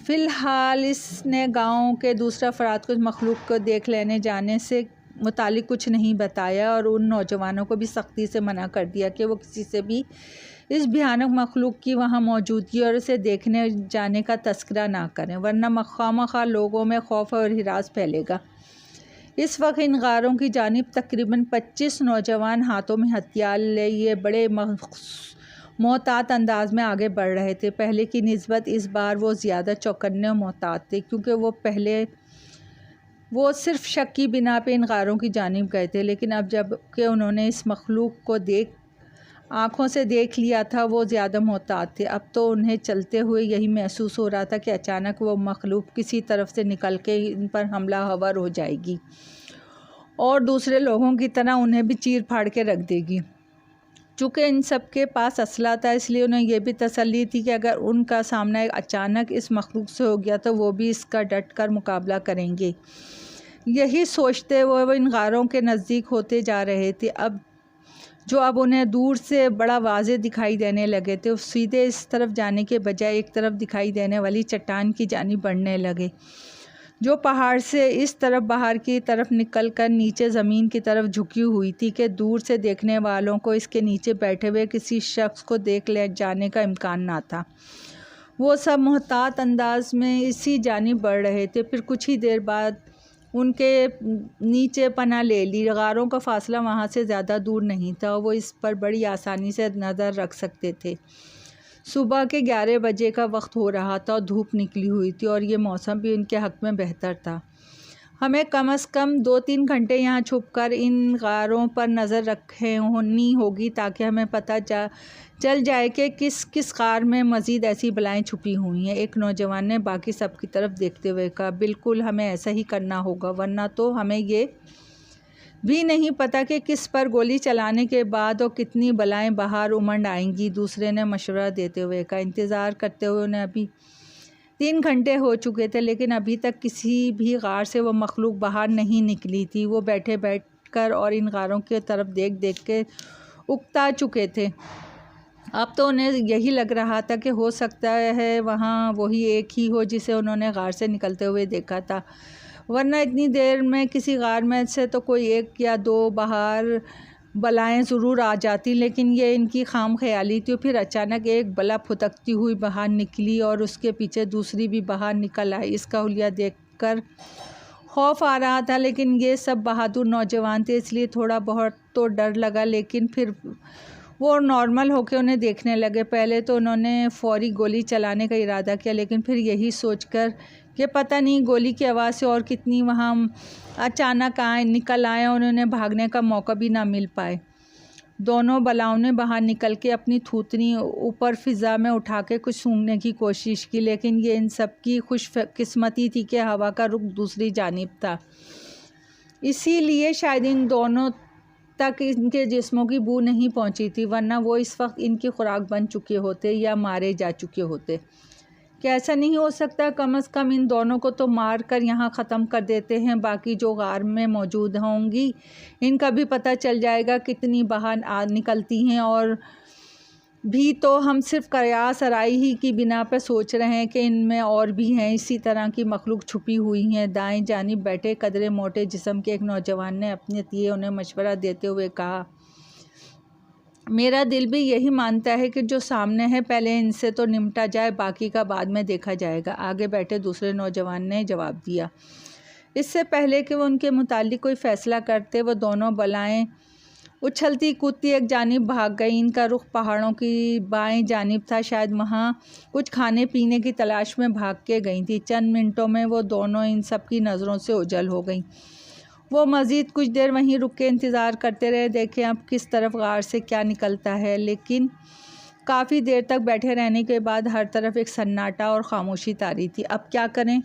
فی الحال اس نے گاؤں کے دوسرے افراد کو اس مخلوق کو دیکھ لینے جانے سے متعلق کچھ نہیں بتایا اور ان نوجوانوں کو بھی سختی سے منع کر دیا کہ وہ کسی سے بھی اس بھیانک مخلوق کی وہاں موجودگی اور اسے دیکھنے جانے کا تذکرہ نہ کریں، ورنہ خواہ لوگوں میں خوف اور ہراس پھیلے گا۔ اس وقت ان غاروں کی جانب تقریباً 25 نوجوان ہاتھوں میں ہتھیار لیے بڑے محتاط انداز میں آگے بڑھ رہے تھے۔ پہلے کی نسبت اس بار وہ زیادہ چوکنے اور محتاط تھے، کیونکہ وہ صرف شک کی بنا پہ ان غاروں کی جانب گئے تھے، لیکن اب جب کہ انہوں نے اس مخلوق کو آنکھوں سے دیکھ لیا تھا وہ زیادہ محتاط تھے۔ اب تو انہیں چلتے ہوئے یہی محسوس ہو رہا تھا کہ اچانک وہ مخلوق کسی طرف سے نکل کے ان پر حملہ آور ہو جائے گی اور دوسرے لوگوں کی طرح انہیں بھی چیر پھاڑ کے رکھ دے گی۔ چونکہ ان سب کے پاس اسلحہ تھا، اس لیے انہیں یہ بھی تسلی تھی کہ اگر ان کا سامنا اچانک اس مخلوق سے ہو گیا تو وہ بھی اس کا ڈٹ کر مقابلہ کریں گے۔ یہی سوچتے ہوئے وہ ان غاروں کے نزدیک ہوتے جا رہے تھے، جو اب انہیں دور سے بڑا واضح دکھائی دینے لگے تھے۔ سیدھے اس طرف جانے کے بجائے ایک طرف دکھائی دینے والی چٹان کی جانب بڑھنے لگے، جو پہاڑ سے اس طرف باہر کی طرف نکل کر نیچے زمین کی طرف جھکی ہوئی تھی کہ دور سے دیکھنے والوں کو اس کے نیچے بیٹھے ہوئے کسی شخص کو دیکھ لے جانے کا امکان نہ تھا۔ وہ سب محتاط انداز میں اسی جانب بڑھ رہے تھے۔ پھر کچھ ہی دیر بعد ان کے نیچے پناہ لے لی۔ غاروں کا فاصلہ وہاں سے زیادہ دور نہیں تھا، وہ اس پر بڑی آسانی سے نظر رکھ سکتے تھے۔ صبح کے 11 بجے کا وقت ہو رہا تھا اور دھوپ نکلی ہوئی تھی اور یہ موسم بھی ان کے حق میں بہتر تھا۔ ہمیں کم از کم 2-3 گھنٹے یہاں چھپ کر ان غاروں پر نظر رکھنی ہوگی تاکہ ہمیں پتہ چل جائے کہ کس کس غار میں مزید ایسی بلائیں چھپی ہوئی ہیں۔ ایک نوجوان نے باقی سب کی طرف دیکھتے ہوئے کہا، بالکل ہمیں ایسا ہی کرنا ہوگا، ورنہ تو ہمیں یہ بھی نہیں پتا کہ کس پر گولی چلانے کے بعد اور کتنی بلائیں باہر امنڈ آئیں گی۔ دوسرے نے مشورہ دیتے ہوئے کہا، انتظار کرتے ہوئے انہیں ابھی 3 گھنٹے ہو چکے تھے، لیکن ابھی تک کسی بھی غار سے وہ مخلوق باہر نہیں نکلی تھی۔ وہ بیٹھ کر اور ان غاروں کی طرف دیکھ کے اکتا چکے تھے۔ اب تو انہیں یہی لگ رہا تھا کہ ہو سکتا ہے وہاں وہی ایک ہی ہو جسے انہوں نے غار سے نکلتے ہوئے دیکھا تھا، ورنہ اتنی دیر میں کسی غار میں سے تو کوئی 1 یا 2 باہر بلائیں ضرور آ جاتی، لیکن یہ ان کی خام خیالی تھی۔ پھر اچانک ایک بلا پھٹکتی ہوئی باہر نکلی اور اس کے پیچھے دوسری بھی باہر نکل آئی۔ اس کا حلیہ دیکھ کر خوف آ رہا تھا، لیکن یہ سب بہادر نوجوان تھے، اس لیے تھوڑا بہت تو ڈر لگا، لیکن پھر وہ نارمل ہو کے انہیں دیکھنے لگے۔ پہلے تو انہوں نے فوری گولی چلانے کا ارادہ کیا، لیکن پھر یہی سوچ کر کہ پتہ نہیں گولی کی آواز سے اور کتنی وہاں اچانک نکل آئے اور انہیں بھاگنے کا موقع بھی نہ مل پائے، دونوں بلاؤں نے باہر نکل کے اپنی تھوتنی اوپر فضا میں اٹھا کے کچھ سونگھنے کی کوشش کی، لیکن یہ ان سب کی خوش قسمتی تھی کہ ہوا کا رخ دوسری جانب تھا، اسی لیے شاید ان دونوں تک ان کے جسموں کی بو نہیں پہنچی تھی، ورنہ وہ اس وقت ان کی خوراک بن چکے ہوتے یا مارے جا چکے ہوتے۔ کیا ایسا نہیں ہو سکتا کم از کم ان دونوں کو تو مار کر یہاں ختم کر دیتے ہیں، باقی جو غار میں موجود ہوں گی ان کا بھی پتہ چل جائے گا کتنی باہر نکلتی ہیں، اور بھی تو ہم صرف قیاس آرائی ہی کی بنا پر سوچ رہے ہیں کہ ان میں اور بھی ہیں اسی طرح کی مخلوق چھپی ہوئی ہیں۔ دائیں جانب بیٹھے قدرے موٹے جسم کے ایک نوجوان نے اپنے تئیں انہیں مشورہ دیتے ہوئے کہا، میرا دل بھی یہی مانتا ہے کہ جو سامنے ہے پہلے ان سے تو نمٹا جائے، باقی کا بعد میں دیکھا جائے گا۔ آگے بیٹھے دوسرے نوجوان نے جواب دیا۔ اس سے پہلے کہ وہ ان کے متعلق کوئی فیصلہ کرتے، وہ دونوں بلائیں اچھلتی کودتی ایک جانب بھاگ گئیں۔ ان کا رخ پہاڑوں کی بائیں جانب تھا، شاید وہاں کچھ کھانے پینے کی تلاش میں بھاگ کے گئی تھیں۔ چند منٹوں میں وہ دونوں ان سب کی نظروں سے اوجھل ہو گئیں۔ وہ مزید کچھ دیر وہیں رک کے انتظار کرتے رہے، دیکھیں اب کس طرف غار سے کیا نکلتا ہے، لیکن کافی دیر تک بیٹھے رہنے کے بعد ہر طرف ایک سناٹا اور خاموشی طاری تھی۔ اب کیا کریں،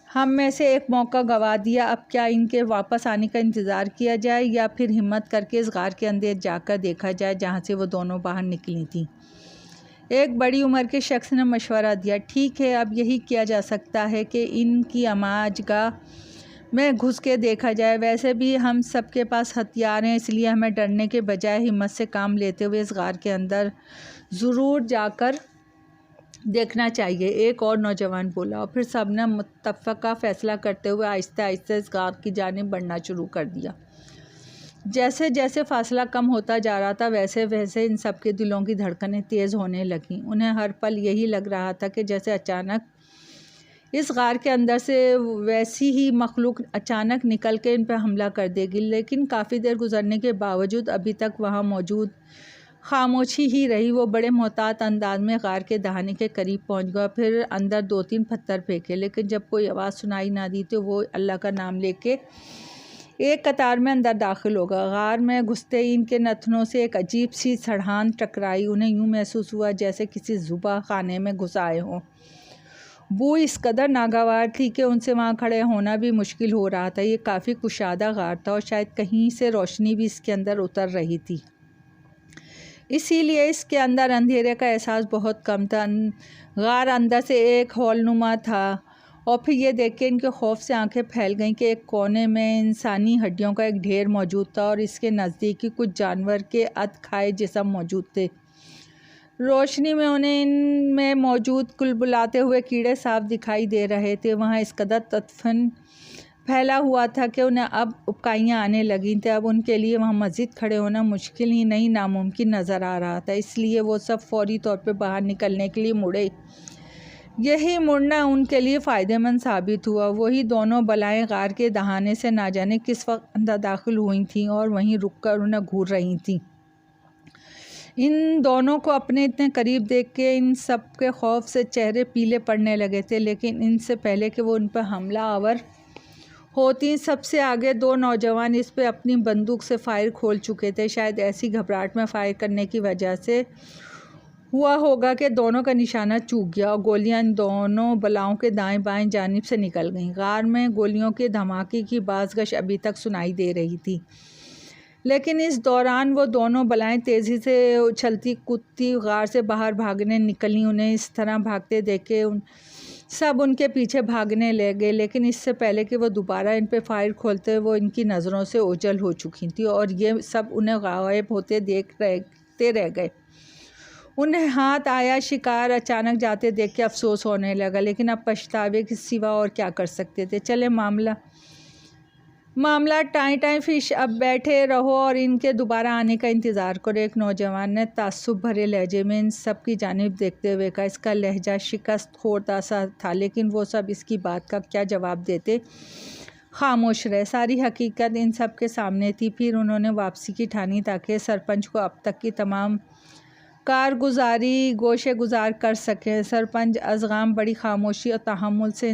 ہم میں سے ایک موقع گنوا دیا، اب کیا ان کے واپس آنے کا انتظار کیا جائے یا پھر ہمت کر کے اس غار کے اندر جا کر دیکھا جائے جہاں سے وہ دونوں باہر نکلی تھیں۔ ایک بڑی عمر کے شخص نے مشورہ دیا، ٹھیک ہے، اب یہی کیا جا سکتا ہے کہ ان کی اماج گاہ میں گھس کے دیکھا جائے۔ ویسے بھی ہم سب کے پاس ہتھیار ہیں، اس لیے ہمیں ڈرنے کے بجائے ہمت سے کام لیتے ہوئے اس غار کے اندر ضرور جا کر دیکھنا چاہیے، ایک اور نوجوان بولا، اور پھر سب نے متفقہ فیصلہ کرتے ہوئے آہستہ آہستہ اس غار کی جانب بڑھنا شروع کر دیا۔ جیسے جیسے فاصلہ کم ہوتا جا رہا تھا ویسے ویسے ان سب کے دلوں کی دھڑکنیں تیز ہونے لگیں۔ انہیں ہر پل یہی لگ رہا تھا کہ جیسے اچانک اس غار کے اندر سے ویسی ہی مخلوق اچانک نکل کے ان پہ حملہ کر دے گی، لیکن کافی دیر گزرنے کے باوجود ابھی تک وہاں موجود خاموشی ہی رہی۔ وہ بڑے محتاط انداز میں غار کے دہانے کے قریب پہنچ گیا، پھر اندر 2-3 پتھر پھینکے، لیکن جب کوئی آواز سنائی نہ دی تو وہ اللہ کا نام لے کے ایک قطار میں اندر داخل ہو گیا۔ غار میں گھستے ہی ان کے نتنوں سے ایک عجیب سی سڑھان ٹکرائی، انہیں یوں محسوس ہوا جیسے کسی ذبح خانے میں گھس آئے ہوں۔ بو اس قدر ناگوار تھی کہ ان سے وہاں کھڑے ہونا بھی مشکل ہو رہا تھا۔ یہ کافی کشادہ غار تھا اور شاید کہیں سے روشنی بھی اس کے اندر اتر رہی تھی، اسی لیے اس کے اندر اندھیرے کا احساس بہت کم تھا۔ غار اندر سے ایک ہال نما تھا، اور پھر یہ دیکھ کے ان کے خوف سے آنکھیں پھیل گئیں کہ ایک کونے میں انسانی ہڈیوں کا ایک ڈھیر موجود تھا اور اس کے نزدیک ہی کچھ جانور کے کھائے جسم موجود تھے۔ روشنی میں انہیں ان میں موجود کلبلاتے ہوئے کیڑے صاف دکھائی دے رہے تھے۔ وہاں اس قدر تدفن پھیلا ہوا تھا کہ انہیں اب ابکائیاں آنے لگی تھیں۔ اب ان کے لیے وہاں مزید کھڑے ہونا مشکل ہی نہیں ناممکن نظر آ رہا تھا، اس لیے وہ سب فوری طور پہ باہر نکلنے کے لیے مڑے۔ یہی مڑنا ان کے لیے فائدہ مند ثابت ہوا۔ وہی دونوں بلائیں غار کے دہانے سے نہ جانے کس وقت اندر داخل ہوئی تھیں اور وہیں رک کر انہیں گھور رہی تھیں۔ ان دونوں کو اپنے اتنے قریب دیکھ کے ان سب کے خوف سے چہرے پیلے پڑنے لگے تھے، لیکن ان سے پہلے کہ وہ ان پر حملہ آور ہوتی، سب سے آگے 2 نوجوان اس پہ اپنی بندوق سے فائر کھول چکے تھے۔ شاید ایسی گھبراہٹ میں فائر کرنے کی وجہ سے ہوا ہوگا کہ دونوں کا نشانہ چوک گیا اور گولیاں ان دونوں بلاؤں کے دائیں بائیں جانب سے نکل گئیں۔ غار میں گولیوں کے دھماکے کی بازگشت ابھی تک سنائی دے رہی تھی، لیکن اس دوران وہ دونوں بلائیں تیزی سے اچھلتی کودتی غار سے باہر بھاگنے نکلیں۔ انہیں اس طرح بھاگتے دیکھ کے سب ان کے پیچھے بھاگنے لگے، لیکن اس سے پہلے کہ وہ دوبارہ ان پہ فائر کھولتے وہ ان کی نظروں سے اوجھل ہو چکی تھیں اور یہ سب انہیں غائب ہوتے دیکھتے رہ گئے۔ انہیں ہاتھ آیا شکار اچانک جاتے دیکھ کے افسوس ہونے لگا، لیکن اب پچھتاوے کے سوا اور کیا کر سکتے تھے۔ چلے معاملہ ٹائیں فش، اب بیٹھے رہو اور ان کے دوبارہ آنے کا انتظار کرو، ایک نوجوان نے تعصب بھرے لہجے میں ان سب کی جانب دیکھتے ہوئے کہا۔ اس کا لہجہ شکست خوردہ سا تھا، لیکن وہ سب اس کی بات کا کیا جواب دیتے، خاموش رہے۔ ساری حقیقت ان سب کے سامنے تھی۔ پھر انہوں نے واپسی کی ٹھانی تاکہ سرپنچ کو اب تک کی تمام کارگزاری گوشے گزار کر سکیں۔ سرپنچ ازغام بڑی خاموشی اور تحمل سے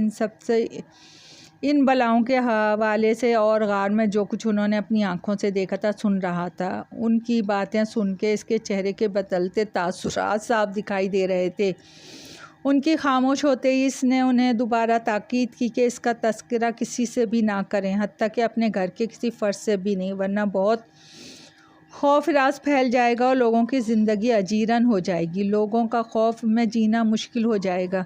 ان بلاؤں کے حوالے سے اور غار میں جو کچھ انہوں نے اپنی آنکھوں سے دیکھا تھا سن رہا تھا۔ ان کی باتیں سن کے اس کے چہرے کے بدلتے تاثرات صاف دکھائی دے رہے تھے۔ ان کی خاموش ہوتے ہی اس نے انہیں دوبارہ تاکید کی کہ اس کا تذکرہ کسی سے بھی نہ کریں، حتیٰ کہ اپنے گھر کے کسی فرد سے بھی نہیں، ورنہ بہت خوف راز پھیل جائے گا اور لوگوں کی زندگی اجیرن ہو جائے گی، لوگوں کا خوف میں جینا مشکل ہو جائے گا۔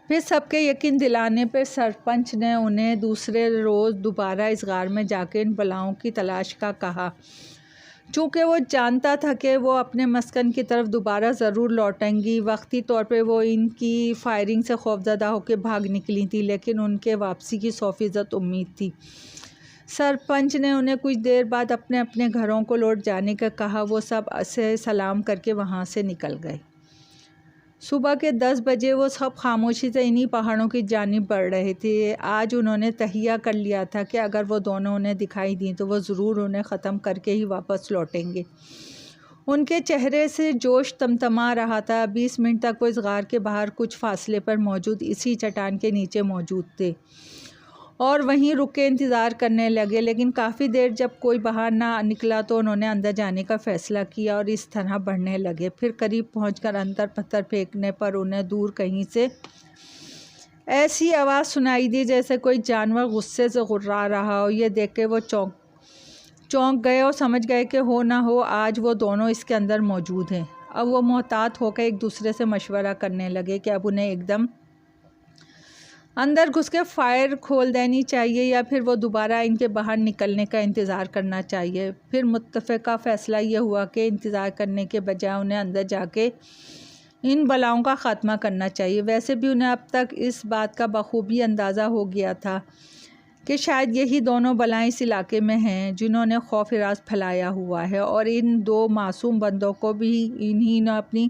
پھر سب کے یقین دلانے پر سرپنچ نے انہیں دوسرے روز دوبارہ اس غار میں جا کے ان بلاؤں کی تلاش کا کہا۔ چونکہ وہ جانتا تھا کہ وہ اپنے مسکن کی طرف دوبارہ ضرور لوٹیں گی۔ وقتی طور پہ وہ ان کی فائرنگ سے خوفزدہ ہو کے بھاگ نکلی تھی، لیکن ان کے واپسی کی 100% امید تھی۔ سرپنچ نے انہیں کچھ دیر بعد اپنے اپنے گھروں کو لوٹ جانے کا کہا۔ وہ سب اسے سلام کر کے وہاں سے نکل گئے۔ صبح کے 10 بجے وہ سب خاموشی سے انہی پہاڑوں کی جانب بڑھ رہے تھے۔ آج انہوں نے تہیہ کر لیا تھا کہ اگر وہ دونوں انہیں دکھائی دیں تو وہ ضرور انہیں ختم کر کے ہی واپس لوٹیں گے۔ ان کے چہرے سے جوش تمتما رہا تھا۔ 20 منٹ تک وہ اس غار کے باہر کچھ فاصلے پر موجود اسی چٹان کے نیچے موجود تھے اور وہیں رک کے انتظار کرنے لگے، لیکن کافی دیر جب کوئی باہر نہ نکلا تو انہوں نے اندر جانے کا فیصلہ کیا اور اس طرح بڑھنے لگے۔ پھر قریب پہنچ کر اندر پتھر پھینکنے پر انہیں دور کہیں سے ایسی آواز سنائی دی جیسے کوئی جانور غصے سے غرا رہا ہو۔ یہ دیکھ کے وہ چونک گئے اور سمجھ گئے کہ ہو نہ ہو آج وہ دونوں اس کے اندر موجود ہیں۔ اب وہ محتاط ہو کر ایک دوسرے سے مشورہ کرنے لگے کہ اب انہیں ایک دم اندر گھس کے فائر کھول دینی چاہیے یا پھر وہ دوبارہ ان کے باہر نکلنے کا انتظار کرنا چاہیے۔ پھر متفقہ فیصلہ یہ ہوا کہ انتظار کرنے کے بجائے انہیں اندر جا کے ان بلاؤں کا خاتمہ کرنا چاہیے۔ ویسے بھی انہیں اب تک اس بات کا بخوبی اندازہ ہو گیا تھا کہ شاید یہی دونوں بلائیں اس علاقے میں ہیں جنہوں نے خوف ہراس پھیلایا ہوا ہے، اور ان دو معصوم بندوں کو بھی انہی نے اپنی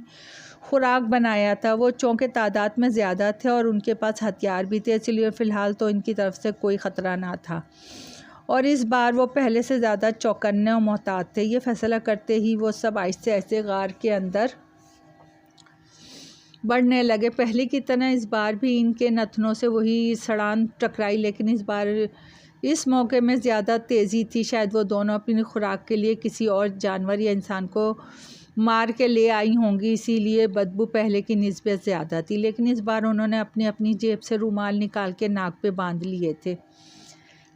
خوراک بنایا تھا۔ وہ چونکہ تعداد میں زیادہ تھے اور ان کے پاس ہتھیار بھی تھے، اس لیے فی الحال تو ان کی طرف سے کوئی خطرہ نہ تھا، اور اس بار وہ پہلے سے زیادہ چوکنے اور محتاط تھے۔ یہ فیصلہ کرتے ہی وہ سب آہستہ آہستہ غار کے اندر بڑھنے لگے۔ پہلے کی طرح اس بار بھی ان کے نتنوں سے وہی سڑان ٹکرائی، لیکن اس بار اس موقع میں زیادہ تیزی تھی۔ شاید وہ دونوں اپنی خوراک کے لیے کسی اور جانور یا انسان کو مار کے لے آئی ہوں گی، اسی لیے بدبو پہلے کی نسبت زیادہ تھی، لیکن اس بار انہوں نے اپنی جیب سے رومال نکال کے ناک پہ باندھ لیے تھے،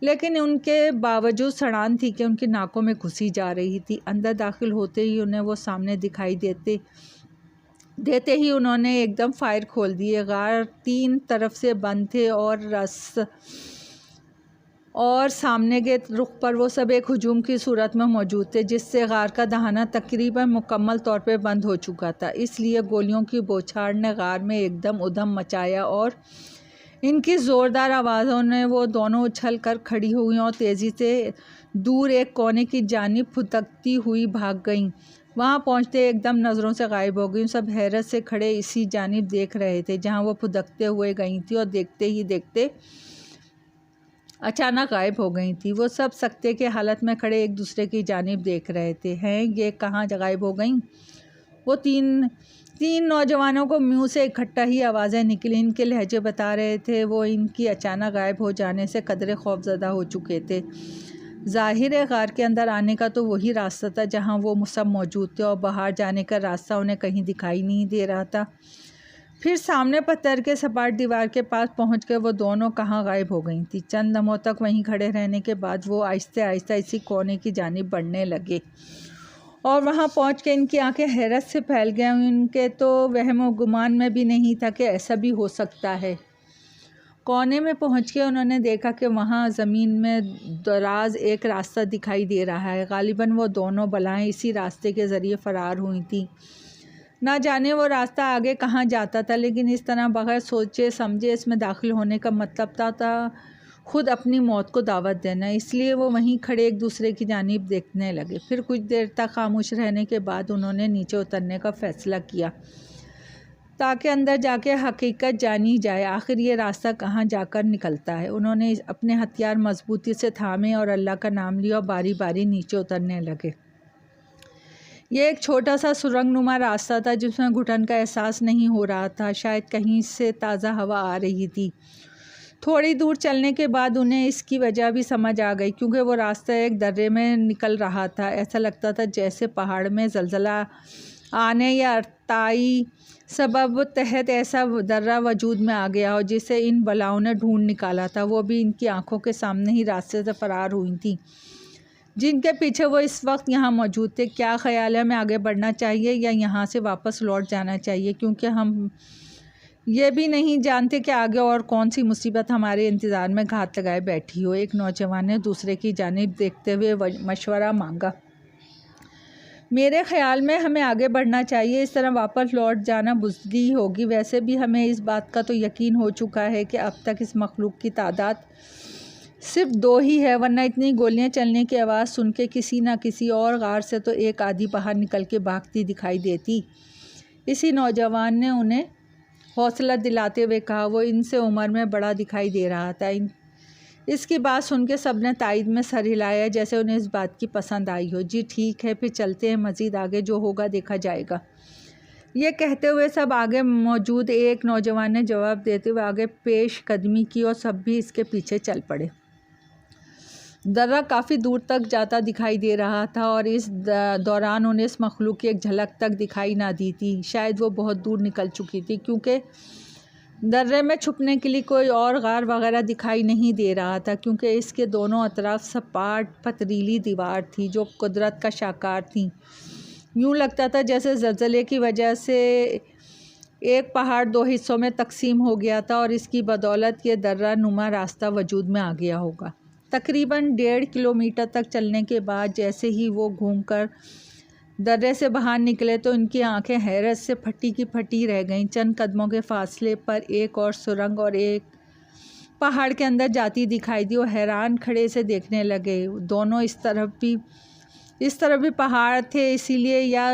لیکن ان کے باوجود سڑان تھی کہ ان کی ناکوں میں گھسی جا رہی تھی۔ اندر داخل ہوتے ہی انہیں وہ سامنے دکھائی دیتے ہی انہوں نے ایک دم فائر کھول دیے۔ غار 3 طرف سے بند تھے اور سامنے کے رخ پر وہ سب ایک ہجوم کی صورت میں موجود تھے، جس سے غار کا دہانہ تقریباً مکمل طور پہ بند ہو چکا تھا۔ اس لیے گولیوں کی بوچھاڑ نے غار میں ایک دم ادھم مچایا اور ان کی زوردار آوازوں نے وہ دونوں اچھل کر کھڑی ہوئیں اور تیزی سے دور ایک کونے کی جانب پھدکتی ہوئی بھاگ گئیں۔ وہاں پہنچتے ایک دم نظروں سے غائب ہو گئیں۔ سب حیرت سے کھڑے اسی جانب دیکھ رہے تھے جہاں وہ پھدکتے ہوئے گئی تھیں، اور دیکھتے ہی دیکھتے اچانک غائب ہو گئی تھی۔ وہ سب سکتے کے حالت میں کھڑے ایک دوسرے کی جانب دیکھ رہے تھے۔ ہیں یہ کہاں غائب ہو گئیں؟ وہ تین نوجوانوں کو منہ سے اکٹھا ہی آوازیں نکلیں۔ ان کے لہجے بتا رہے تھے وہ ان کی اچانک غائب ہو جانے سے قدرے خوفزدہ ہو چکے تھے۔ ظاہر ہے غار کے اندر آنے کا تو وہی راستہ تھا جہاں وہ سب موجود تھے، اور باہر جانے کا راستہ انہیں کہیں دکھائی نہیں دے رہا تھا۔ پھر سامنے پتھر کے سپاٹ دیوار کے پاس پہنچ کے وہ دونوں کہاں غائب ہو گئی تھیں۔ چند لمحوں تک وہیں کھڑے رہنے کے بعد وہ آہستہ آہستہ اسی کونے کی جانب بڑھنے لگے، اور وہاں پہنچ کے ان کی آنکھیں حیرت سے پھیل گئیں۔ ان کے تو وہم و گمان میں بھی نہیں تھا کہ ایسا بھی ہو سکتا ہے۔ کونے میں پہنچ کے انہوں نے دیکھا کہ وہاں زمین میں دراز ایک راستہ دکھائی دے رہا ہے۔ غالباً وہ دونوں بلائیں اسی راستے کے ذریعے فرار ہوئی تھیں۔ نہ جانے وہ راستہ آگے کہاں جاتا تھا، لیکن اس طرح بغیر سوچے سمجھے اس میں داخل ہونے کا مطلب تھا خود اپنی موت کو دعوت دینا۔ اس لیے وہ وہیں کھڑے ایک دوسرے کی جانب دیکھنے لگے۔ پھر کچھ دیر تک خاموش رہنے کے بعد انہوں نے نیچے اترنے کا فیصلہ کیا تاکہ اندر جا کے حقیقت جانی جائے، آخر یہ راستہ کہاں جا کر نکلتا ہے۔ انہوں نے اپنے ہتھیار مضبوطی سے تھامے اور اللہ کا نام لیا اور باری باری نیچے اترنے لگے۔ یہ ایک چھوٹا سا سرنگ نما راستہ تھا جس میں گھٹن کا احساس نہیں ہو رہا تھا، شاید کہیں سے تازہ ہوا آ رہی تھی۔ تھوڑی دور چلنے کے بعد انہیں اس کی وجہ بھی سمجھ آ گئی، کیونکہ وہ راستہ ایک درے میں نکل رہا تھا۔ ایسا لگتا تھا جیسے پہاڑ میں زلزلہ آنے یا ارتعائی سبب تحت ایسا درہ وجود میں آ گیا ہو جسے ان بلاؤں نے ڈھونڈ نکالا تھا۔ وہ بھی ان کی آنکھوں کے سامنے ہی راستے سے فرار ہوئی تھیں جن کے پیچھے وہ اس وقت یہاں موجود تھے۔ کیا خیال ہے، ہمیں آگے بڑھنا چاہیے یا یہاں سے واپس لوٹ جانا چاہیے، کیونکہ ہم یہ بھی نہیں جانتے کہ آگے اور کون سی مصیبت ہمارے انتظار میں گھات لگائے بیٹھی ہو۔ ایک نوجوان نے دوسرے کی جانب دیکھتے ہوئے مشورہ مانگا۔ میرے خیال میں ہمیں آگے بڑھنا چاہیے، اس طرح واپس لوٹ جانا بزدلی ہوگی۔ ویسے بھی ہمیں اس بات کا تو یقین ہو چکا ہے کہ اب تک اس مخلوق کی تعداد صرف 2 ہی ہے، ورنہ اتنی گولیاں چلنے کی آواز سن کے کسی نہ کسی اور غار سے تو ایک آدھی باہر نکل کے بھاگتی دکھائی دیتی۔ اسی نوجوان نے انہیں حوصلہ دلاتے ہوئے کہا۔ وہ ان سے عمر میں بڑا دکھائی دے رہا تھا۔ اس کی بات سن کے سب نے تائید میں سر ہلایا جیسے انہیں اس بات کی پسند آئی ہو۔ جی ٹھیک ہے، پھر چلتے ہیں، مزید آگے جو ہوگا دیکھا جائے گا۔ یہ کہتے ہوئے سب آگے موجود ایک نوجوان نے جواب دیتے ہوئے آگے پیش قدمی کی اور سب بھی اس کے پیچھے چل پڑے۔ درہ کافی دور تک جاتا دکھائی دے رہا تھا اور اس دوران انہیں اس مخلوق کی ایک جھلک تک دکھائی نہ دی تھی۔ شاید وہ بہت دور نکل چکی تھی، کیونکہ درے میں چھپنے کے لیے کوئی اور غار وغیرہ دکھائی نہیں دے رہا تھا، کیونکہ اس کے دونوں اطراف سپاٹ پتھریلی دیوار تھی جو قدرت کا شاہکار تھی۔ یوں لگتا تھا جیسے زلزلے کی وجہ سے ایک پہاڑ 2 حصوں میں تقسیم ہو گیا تھا اور اس کی بدولت یہ درہ نما راستہ وجود میں آ گیا ہوگا۔ تقریباً 1.5 کلومیٹر تک چلنے کے بعد جیسے ہی وہ گھوم کر درے سے باہر نکلے تو ان کی آنکھیں حیرت سے پھٹی کی پھٹی رہ گئیں۔ چند قدموں کے فاصلے پر ایک اور سرنگ اور ایک پہاڑ کے اندر جاتی دکھائی دی اور حیران کھڑے سے دیکھنے لگے۔ دونوں اس طرف بھی پہاڑ تھے، اسی لیے یا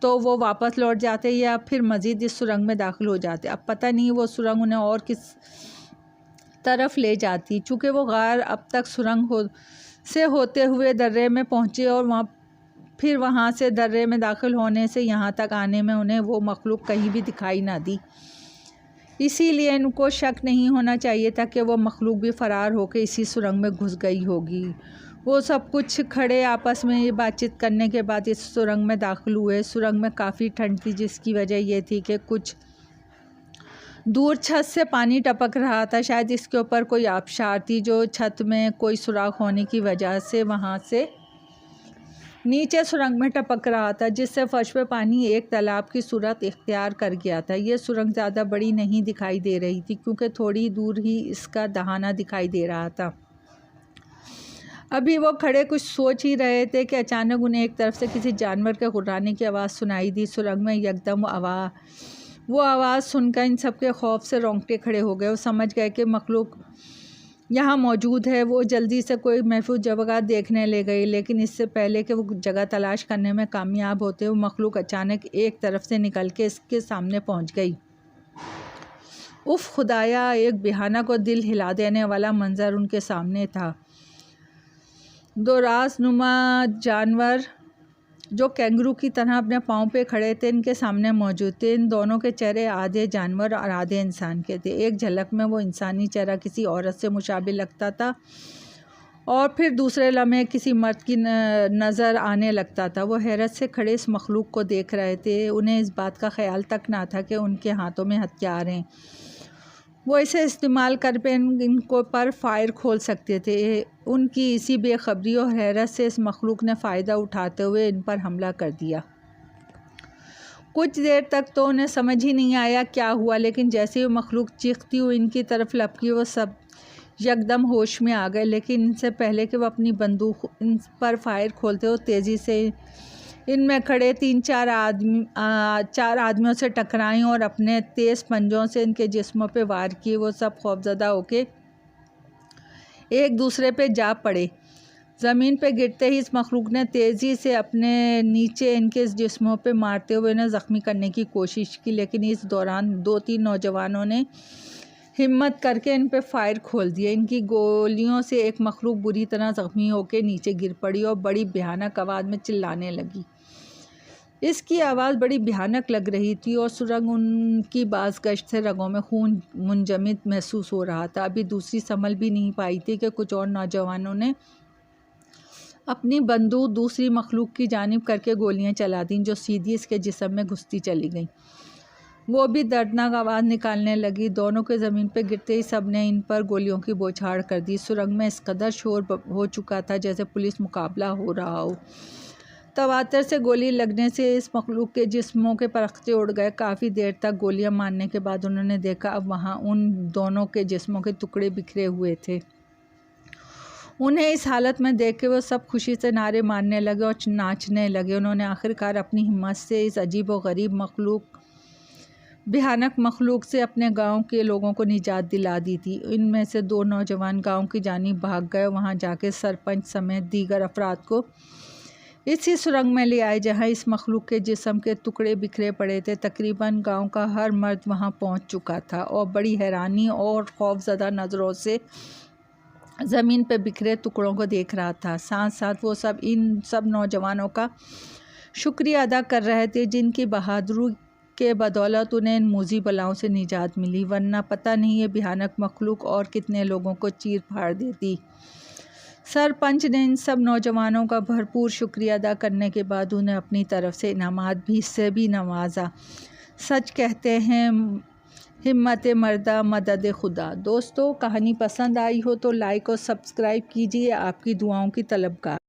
تو وہ واپس لوٹ جاتے یا پھر مزید اس سرنگ میں داخل ہو جاتے۔ اب پتہ نہیں وہ سرنگ انہیں اور کس طرف لے جاتی۔ چونکہ وہ غار اب تک سرنگ سے ہوتے ہوئے درے میں پہنچے اور وہاں سے درے میں داخل ہونے سے یہاں تک آنے میں انہیں وہ مخلوق کہیں بھی دکھائی نہ دی، اسی لیے ان کو شک نہیں ہونا چاہیے تھا کہ وہ مخلوق بھی فرار ہو کے اسی سرنگ میں گھس گئی ہوگی۔ وہ سب کچھ کھڑے آپس میں یہ بات چیت کرنے کے بعد اس سرنگ میں داخل ہوئے۔ سرنگ میں کافی ٹھنڈ تھی، جس کی وجہ یہ تھی کہ کچھ دور چھت سے پانی ٹپک رہا تھا، شاید اس کے اوپر کوئی آبشار تھی جو چھت میں کوئی سوراخ ہونے کی وجہ سے وہاں سے نیچے سرنگ میں ٹپک رہا تھا، جس سے فرش پہ پانی ایک تالاب کی صورت اختیار کر گیا تھا۔ یہ سرنگ زیادہ بڑی نہیں دکھائی دے رہی تھی کیونکہ تھوڑی دور ہی اس کا دہانہ دکھائی دے رہا تھا۔ ابھی وہ کھڑے کچھ سوچ ہی رہے تھے کہ اچانک انہیں ایک طرف سے کسی جانور کے غرانے کی آواز سنائی دی۔ سرنگ میں یکدم وہ آواز سن کر ان سب کے خوف سے رونگٹے کھڑے ہو گئے۔ وہ سمجھ گئے کہ مخلوق یہاں موجود ہے۔ وہ جلدی سے کوئی محفوظ جگہ دیکھنے لے گئی، لیکن اس سے پہلے کہ وہ جگہ تلاش کرنے میں کامیاب ہوتے، وہ مخلوق اچانک ایک طرف سے نکل کے اس کے سامنے پہنچ گئی۔ اف خدایا! ایک بھیانک اور دل ہلا دینے والا منظر ان کے سامنے تھا۔ 2 راز نما جانور جو کینگرو کی طرح اپنے پاؤں پہ کھڑے تھے ان کے سامنے موجود تھے۔ ان دونوں کے چہرے آدھے جانور اور آدھے انسان کے تھے۔ ایک جھلک میں وہ انسانی چہرہ کسی عورت سے مشابہ لگتا تھا اور پھر دوسرے لمحے کسی مرد کی نظر آنے لگتا تھا۔ وہ حیرت سے کھڑے اس مخلوق کو دیکھ رہے تھے۔ انہیں اس بات کا خیال تک نہ تھا کہ ان کے ہاتھوں میں ہتھیار ہیں، وہ اسے استعمال کر کے ان کو پر فائر کھول سکتے تھے۔ ان کی اسی بے خبری اور حیرت سے اس مخلوق نے فائدہ اٹھاتے ہوئے ان پر حملہ کر دیا۔ کچھ دیر تک تو انہیں سمجھ ہی نہیں آیا کیا ہوا، لیکن جیسے ہی وہ مخلوق چیختی ہوئی ان کی طرف لپکی، وہ سب یکدم ہوش میں آ گئے۔ لیکن ان سے پہلے کہ وہ اپنی بندوق ان پر فائر کھولتے وہ تیزی سے ان میں کھڑے 3-4 آدمیوں سے ٹکرائیں اور اپنے تیز پنجوں سے ان کے جسموں پہ وار کیے۔ وہ سب خوفزدہ ہو کے ایک دوسرے پہ جا پڑے۔ زمین پہ گرتے ہی اس مخلوق نے تیزی سے اپنے نیچے ان کے جسموں پہ مارتے ہوئے انہیں زخمی کرنے کی کوشش کی، لیکن اس دوران 2-3 نوجوانوں نے ہمت کر کے ان پہ فائر کھول دیا۔ ان کی گولیوں سے ایک مخلوق بری طرح زخمی ہو کے نیچے گر پڑی اور بڑی بھیانک آواز میں چلانے لگی۔ اس کی آواز بڑی بھیانک لگ رہی تھی اور سرنگ ان کی باز گشت سے رگوں میں خون منجمد محسوس ہو رہا تھا۔ ابھی دوسری سنبھل بھی نہیں پائی تھی کہ کچھ اور نوجوانوں نے اپنی بندوق دوسری مخلوق کی جانب کر کے گولیاں چلا دیں جو سیدھی اس کے جسم میں گھستی چلی گئیں۔ وہ بھی دردناک آواز نکالنے لگی۔ دونوں کے زمین پہ گرتے ہی سب نے ان پر گولیوں کی بوچھاڑ کر دی۔ سرنگ میں اس قدر شور ہو چکا تھا جیسے پولیس مقابلہ ہو رہا ہو۔ تواتر سے گولی لگنے سے اس مخلوق کے جسموں کے پرخچے اڑ گئے۔ کافی دیر تک گولیاں مارنے کے بعد انہوں نے دیکھا اب وہاں ان دونوں کے جسموں کے ٹکڑے بکھرے ہوئے تھے۔ انہیں اس حالت میں دیکھ کے وہ سب خوشی سے نعرے مارنے لگے اور ناچنے لگے۔ انہوں نے آخرکار اپنی ہمت سے اس عجیب و غریب بھیانک مخلوق سے اپنے گاؤں کے لوگوں کو نجات دلا دی تھی۔ ان میں سے 2 نوجوان گاؤں کی جانب بھاگ گئے، وہاں جا کے سرپنچ سمیت دیگر افراد کو اسی سرنگ میں لے آئے جہاں اس مخلوق کے جسم کے ٹکڑے بکھرے پڑے تھے۔ تقریباً گاؤں کا ہر مرد وہاں پہنچ چکا تھا اور بڑی حیرانی اور خوفزدہ نظروں سے زمین پہ بکھرے ٹکڑوں کو دیکھ رہا تھا۔ ساتھ ساتھ وہ سب ان سب نوجوانوں کا شکریہ ادا کر رہے تھے جن کی بہادری کے بدولت انہیں ان موذی بلاؤں سے نجات ملی، ورنہ پتہ نہیں یہ بھیانک مخلوق اور کتنے لوگوں کو چیر پھاڑ دیتی۔ سرپنچ نے ان سب نوجوانوں کا بھرپور شکریہ ادا کرنے کے بعد انہیں اپنی طرف سے انعامات سے بھی نوازا۔ سچ کہتے ہیں ہمت مردہ مدد خدا۔ دوستو، کہانی پسند آئی ہو تو لائک اور سبسکرائب کیجیے۔ آپ کی دعاؤں کی طلبگار۔